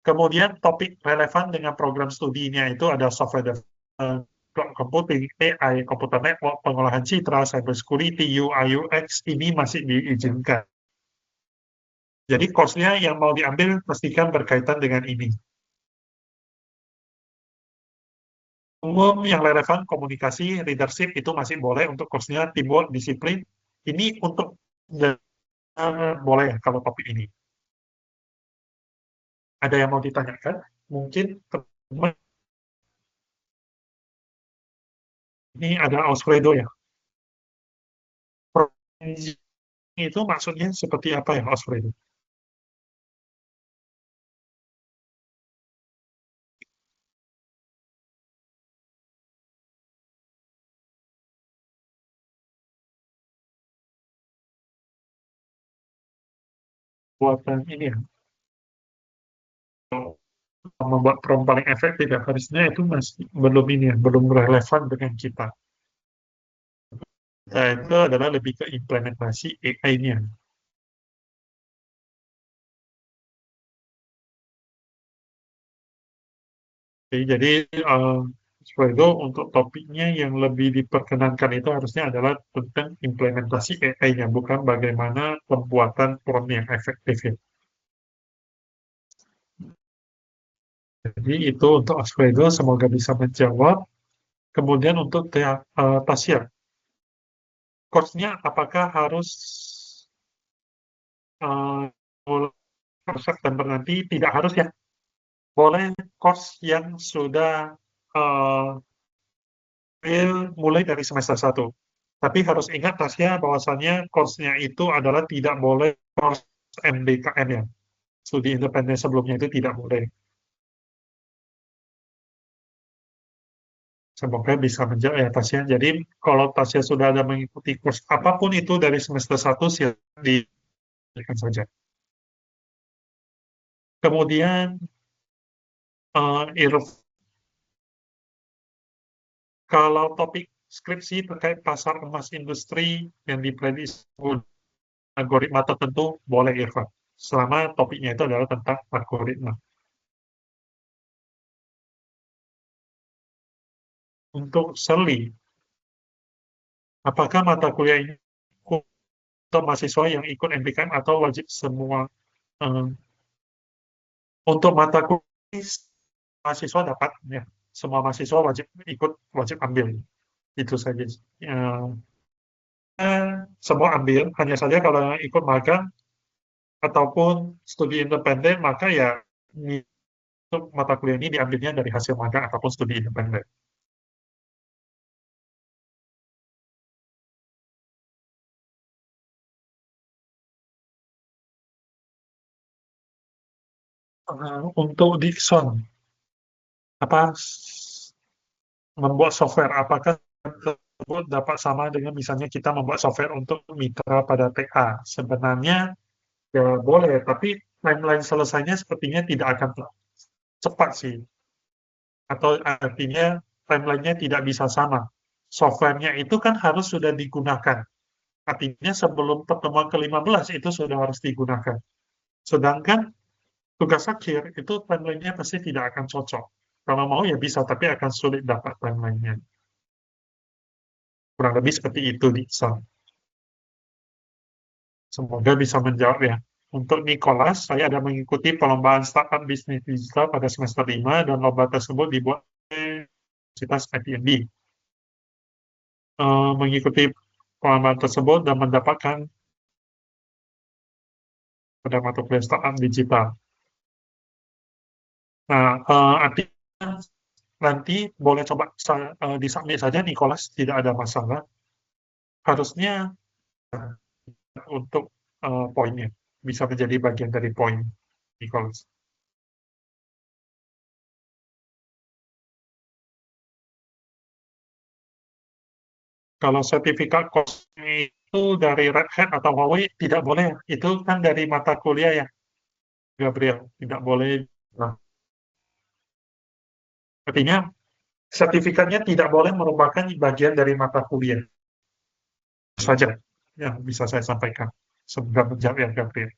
Kemudian topik relevan dengan program studinya itu ada software development, cloud computing, AI, computer network, pengolahan citra, cybersecurity, UI, UX, ini masih diizinkan. Jadi course-nya yang mau diambil pastikan berkaitan dengan ini. Umum yang relevan komunikasi, leadership itu masih boleh untuk course-nya, teamwork, disiplin. Ini untuk boleh kalau topik ini. Ada yang mau ditanyakan? Mungkin teman ini ada Alfredo ya. Itu maksudnya seperti apa ya Alfredo? Buatan ini ya. Membuat prompt paling efektif ya, harusnya itu masih belum ini ya, belum relevan dengan kita. Itu adalah lebih ke implementasi AI-nya. Jadi itu untuk topiknya yang lebih diperkenankan itu harusnya adalah tentang implementasi AI-nya, bukan bagaimana pembuatan prompt yang efektif ya. Jadi itu untuk Alfredo, semoga bisa menjawab. Kemudian untuk Tasya, course-nya apakah harus proses dan berhenti? Tidak harus ya. Boleh course yang sudah mulai dari semester 1. Tapi harus ingat Tasya bahwasannya course-nya itu adalah tidak boleh course MBKM ya. studi independen sebelumnya itu tidak boleh. Semoga bisa menjawab ya Tasya. Jadi kalau Tasya sudah ada mengikuti kurs apapun itu dari semester 1, silakan dilakukan saja. Kemudian kalau topik skripsi terkait pasar emas industri yang diprediksi algoritma tertentu, boleh Irfan. Selama topiknya itu adalah tentang algoritma. Untuk Sherly, apakah mata kuliah ini untuk mahasiswa yang ikut MBKM atau wajib semua? Untuk mata kuliah mahasiswa dapat, ya. Semua mahasiswa wajib ambil. Itu saja. Semua ambil, hanya saja kalau yang ikut magang ataupun studi independen, maka ya untuk mata kuliah ini diambilnya dari hasil magang ataupun studi independen. Untuk Dixon, membuat software, apakah tersebut dapat sama dengan misalnya kita membuat software untuk mitra pada TA? Sebenarnya ya boleh, tapi timeline selesainya sepertinya tidak akan cepat sih. Atau artinya timeline-nya tidak bisa sama. Software-nya itu kan harus sudah digunakan. Artinya sebelum pertemuan ke-15 itu sudah harus digunakan. Sedangkan tugas akhir itu timeline-nya pasti tidak akan cocok. Kalau mau ya bisa, tapi akan sulit dapat timeline-nya. Kurang lebih seperti itu, Diksa. Semoga bisa menjawab ya. Untuk Nicholas, saya ada mengikuti perlombaan startup bisnis digital pada semester 5 dan lomba tersebut dibuat oleh Universitas IPNB. Mengikuti perlombaan tersebut dan mendapatkan pada mata kuliah startup digital. Nah, artinya nanti boleh coba disubmit saja Nicholas, tidak ada masalah. Harusnya untuk poinnya bisa menjadi bagian dari poin Nicholas. Kalau sertifikat course itu dari Red Hat atau Huawei tidak boleh, itu kan dari mata kuliah ya, Gabriel, tidak boleh. Nah, artinya sertifikatnya tidak boleh merupakan bagian dari mata kuliah saja yang bisa saya sampaikan. Semoga menjawab ya, Gabriel.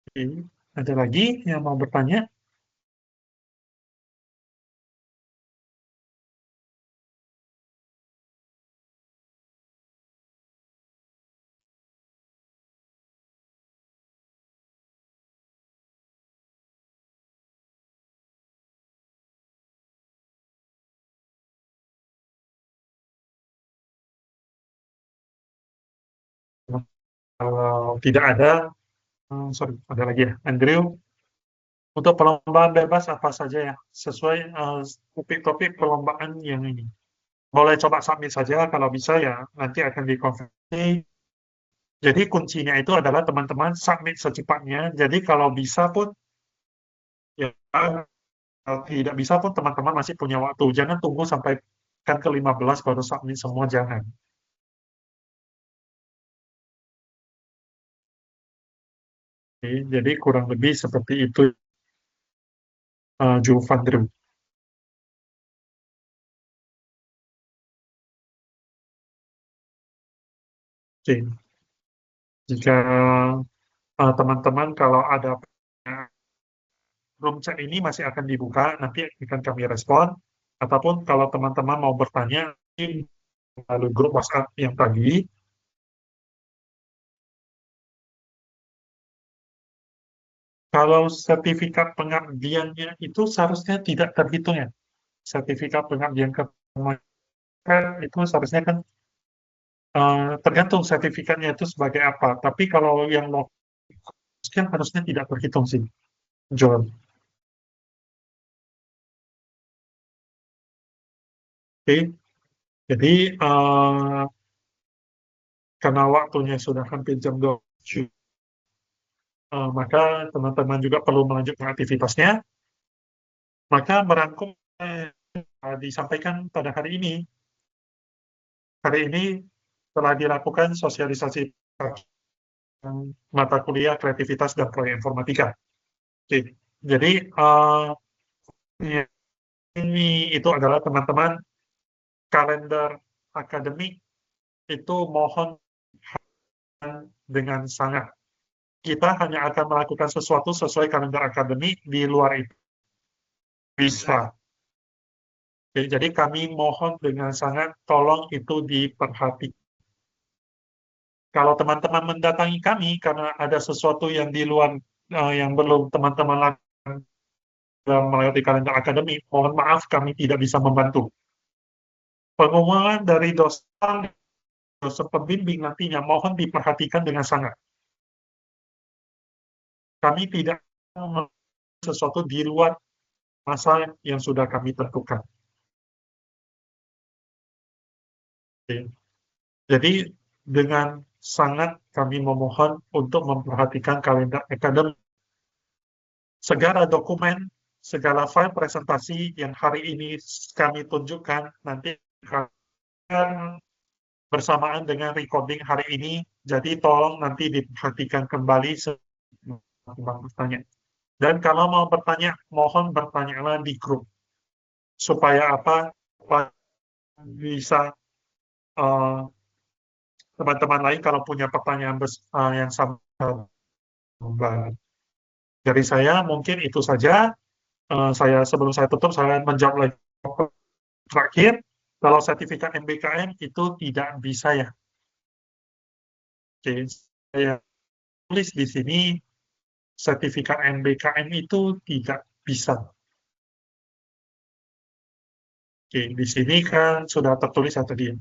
Oke, ada lagi yang mau bertanya? Kalau tidak ada, sorry, ada lagi ya, Andrew. Untuk perlombaan bebas apa saja ya, sesuai topik-topik perlombaan yang ini. Boleh coba submit saja, kalau bisa ya nanti akan dikonfirmasi. Jadi kuncinya itu adalah teman-teman submit secepatnya. Jadi kalau bisa pun, ya kalau tidak bisa pun teman-teman masih punya waktu. Jangan tunggu sampai kan ke-15 baru submit semua, jangan. Oke, jadi kurang lebih seperti itu, Julfandru. Oke. Jika teman-teman kalau ada room chat ini masih akan dibuka, nanti akan kami respon. Ataupun kalau teman-teman mau bertanya melalui grup WhatsApp yang tadi, kalau sertifikat pengabdiannya itu seharusnya tidak terhitung ya. Sertifikat pengabdian ke itu seharusnya kan tergantung sertifikatnya itu sebagai apa. Tapi kalau yang lokal kan harusnya tidak terhitung sih, John. Oke, jadi karena waktunya sudah hampir jam 12, maka teman-teman juga perlu melanjutkan aktivitasnya. Maka merangkum disampaikan pada hari ini. Hari ini telah dilakukan sosialisasi mata kuliah kreativitas dan proyek informatika. Oke. Jadi ini itu adalah teman-teman kalender akademik itu mohon dengan sangat. Kita hanya akan melakukan sesuatu sesuai kalender akademik, di luar itu bisa. Oke, jadi kami mohon dengan sangat tolong itu diperhatikan. Kalau teman-teman mendatangi kami karena ada sesuatu yang di luar yang belum teman-teman lakukan dalam melewati kalender akademik, mohon maaf kami tidak bisa membantu. Pengumuman dari dosen pembimbing nantinya mohon diperhatikan dengan sangat. Kami tidak melakukan sesuatu di luar masa yang sudah kami tentukan. Oke. Jadi dengan sangat kami memohon untuk memperhatikan kalender akademik. Segala dokumen, segala file presentasi yang hari ini kami tunjukkan nanti akan bersamaan dengan recording hari ini. Jadi tolong nanti diperhatikan kembali sebelum bertanya. Dan kalau mau bertanya, mohon bertanyalah di grup. Supaya apa? Bisa teman-teman lain kalau punya pertanyaan yang sama. Dari saya mungkin itu saja. Sebelum saya tutup, saya menjawab lagi terakhir. Kalau sertifikat MBKM itu tidak bisa ya. Oke, saya tulis di sini sertifikat MBKM itu tidak bisa. Oke, di sini kan sudah tertulis ya tadi.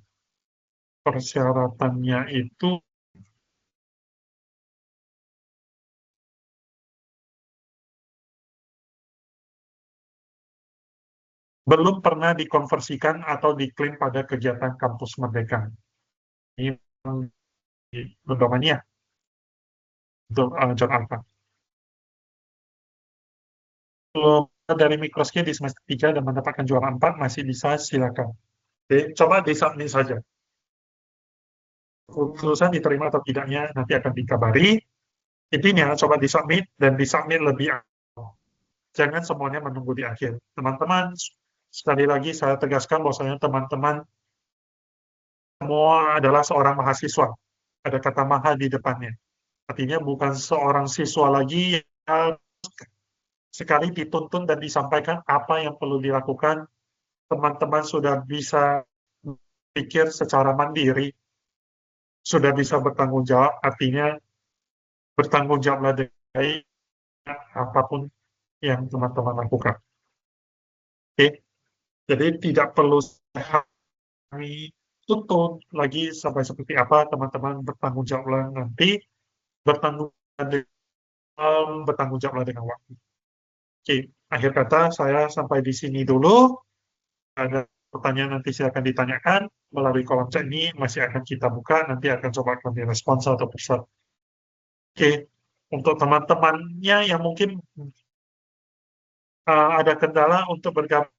Persyaratannya itu belum pernah dikonversikan atau diklaim pada kegiatan kampus Merdeka. Ini pedomannya untuk John Alpha. Kalau dari Microscale di semester 3 dan mendapatkan juara 4 masih bisa, silakan. Oke, coba disubmit saja. Kelulusan diterima atau tidaknya nanti akan dikabari. Intinya coba disubmit dan disubmit lebih awal. Jangan semuanya menunggu di akhir. Teman-teman, sekali lagi saya tegaskan bahwasanya teman-teman semua adalah seorang mahasiswa. Ada kata maha di depannya. Artinya bukan seorang siswa lagi yang sekali dituntun dan disampaikan apa yang perlu dilakukan. Teman-teman sudah bisa berpikir secara mandiri, sudah bisa bertanggung jawab, artinya bertanggung jawablah dengan apapun yang teman-teman lakukan. Oke, jadi tidak perlu kami tuntun lagi sampai seperti apa, teman-teman bertanggung jawablah nanti, bertanggung jawablah dengan waktu. Oke, akhir kata saya sampai di sini dulu. Ada pertanyaan nanti silakan ditanyakan melalui kolom chat ini, masih akan kita buka, nanti akan coba kami respons atau pesan. Oke, untuk teman-temannya yang mungkin ada kendala untuk bergabung,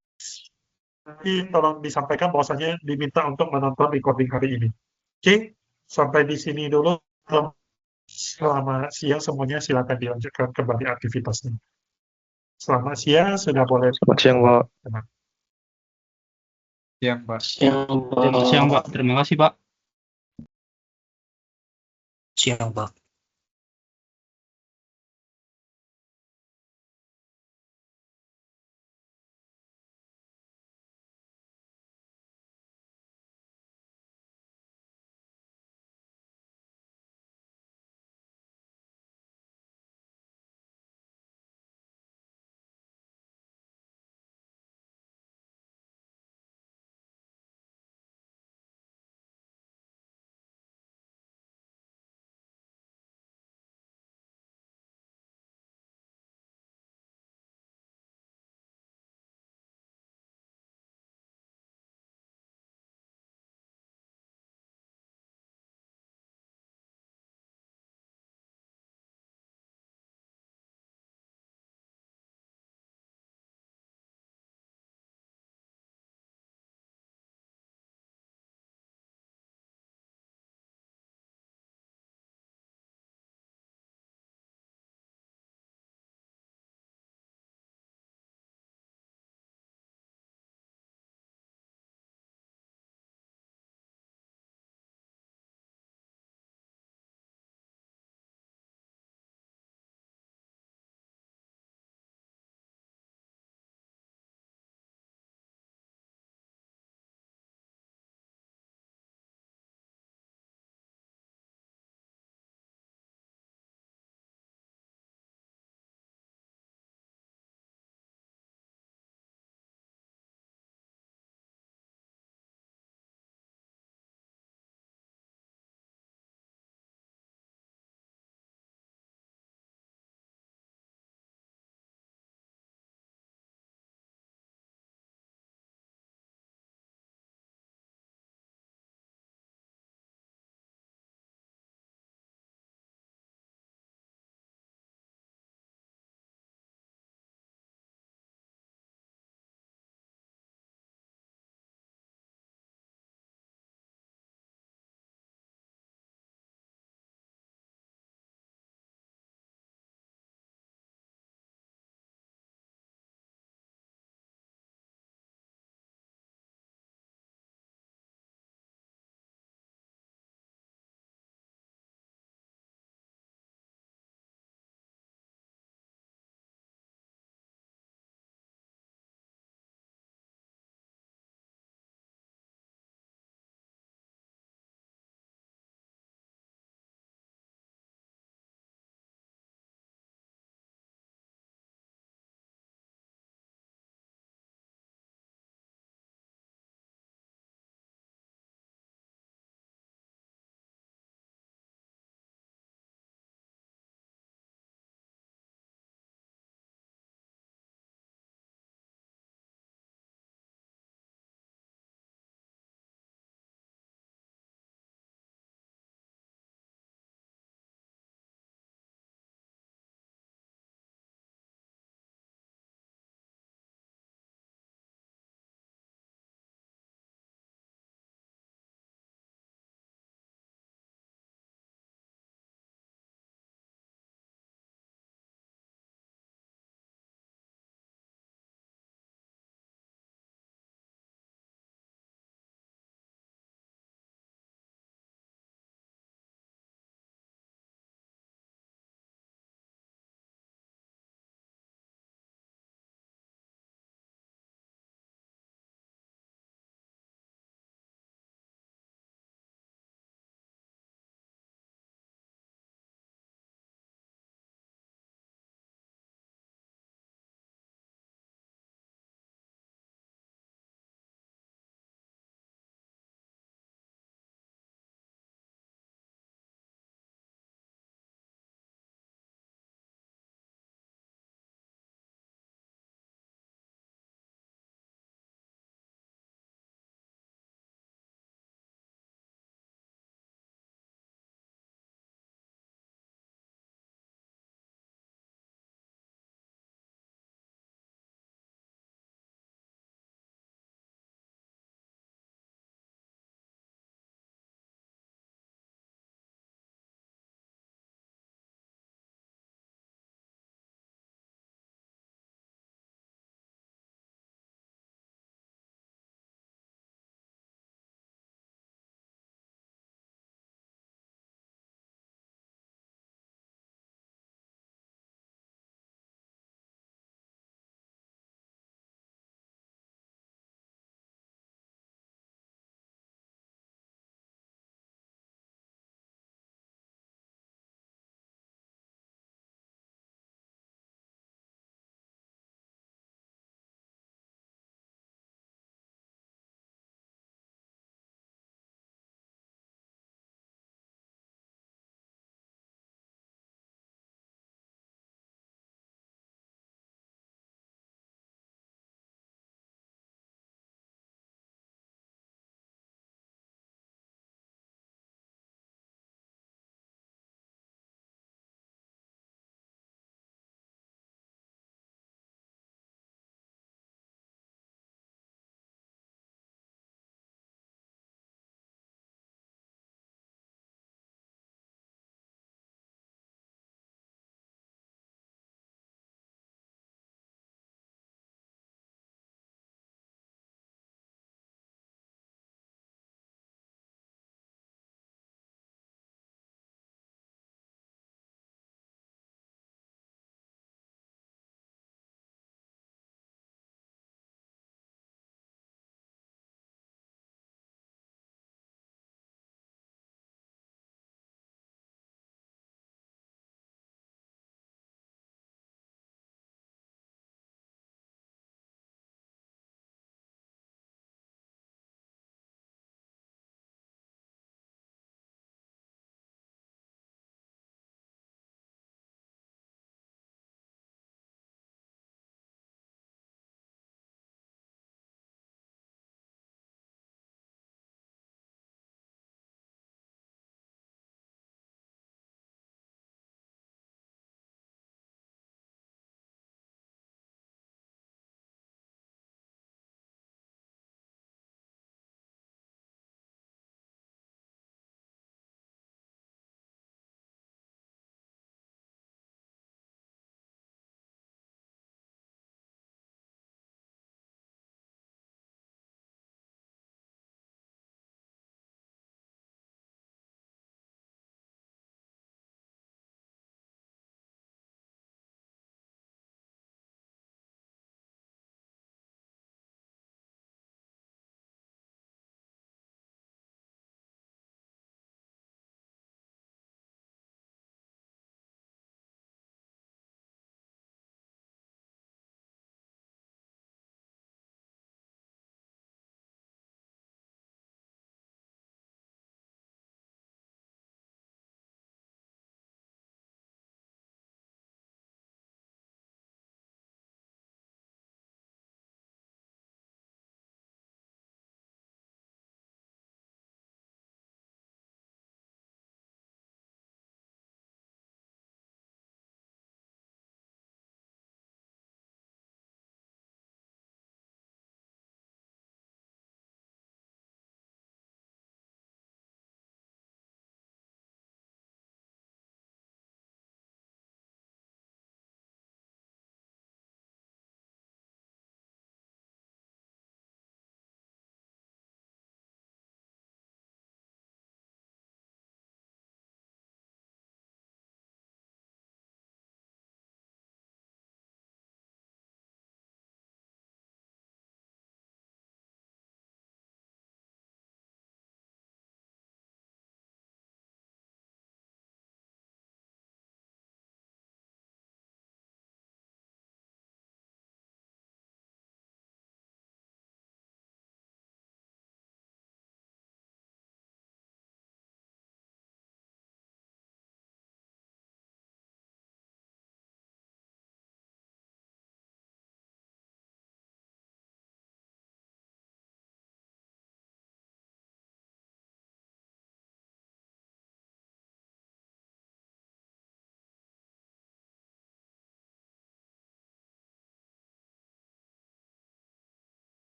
nanti tolong disampaikan bahwasanya diminta untuk menonton recording hari ini. Oke, sampai di sini dulu. Selamat siang semuanya, silakan dilanjutkan kembali aktivitasnya. Selamat siang, sudah boleh. Selamat siang, Pak. Siang, Pak. Selamat siang, Pak. Terima kasih, Pak. Siang, Pak.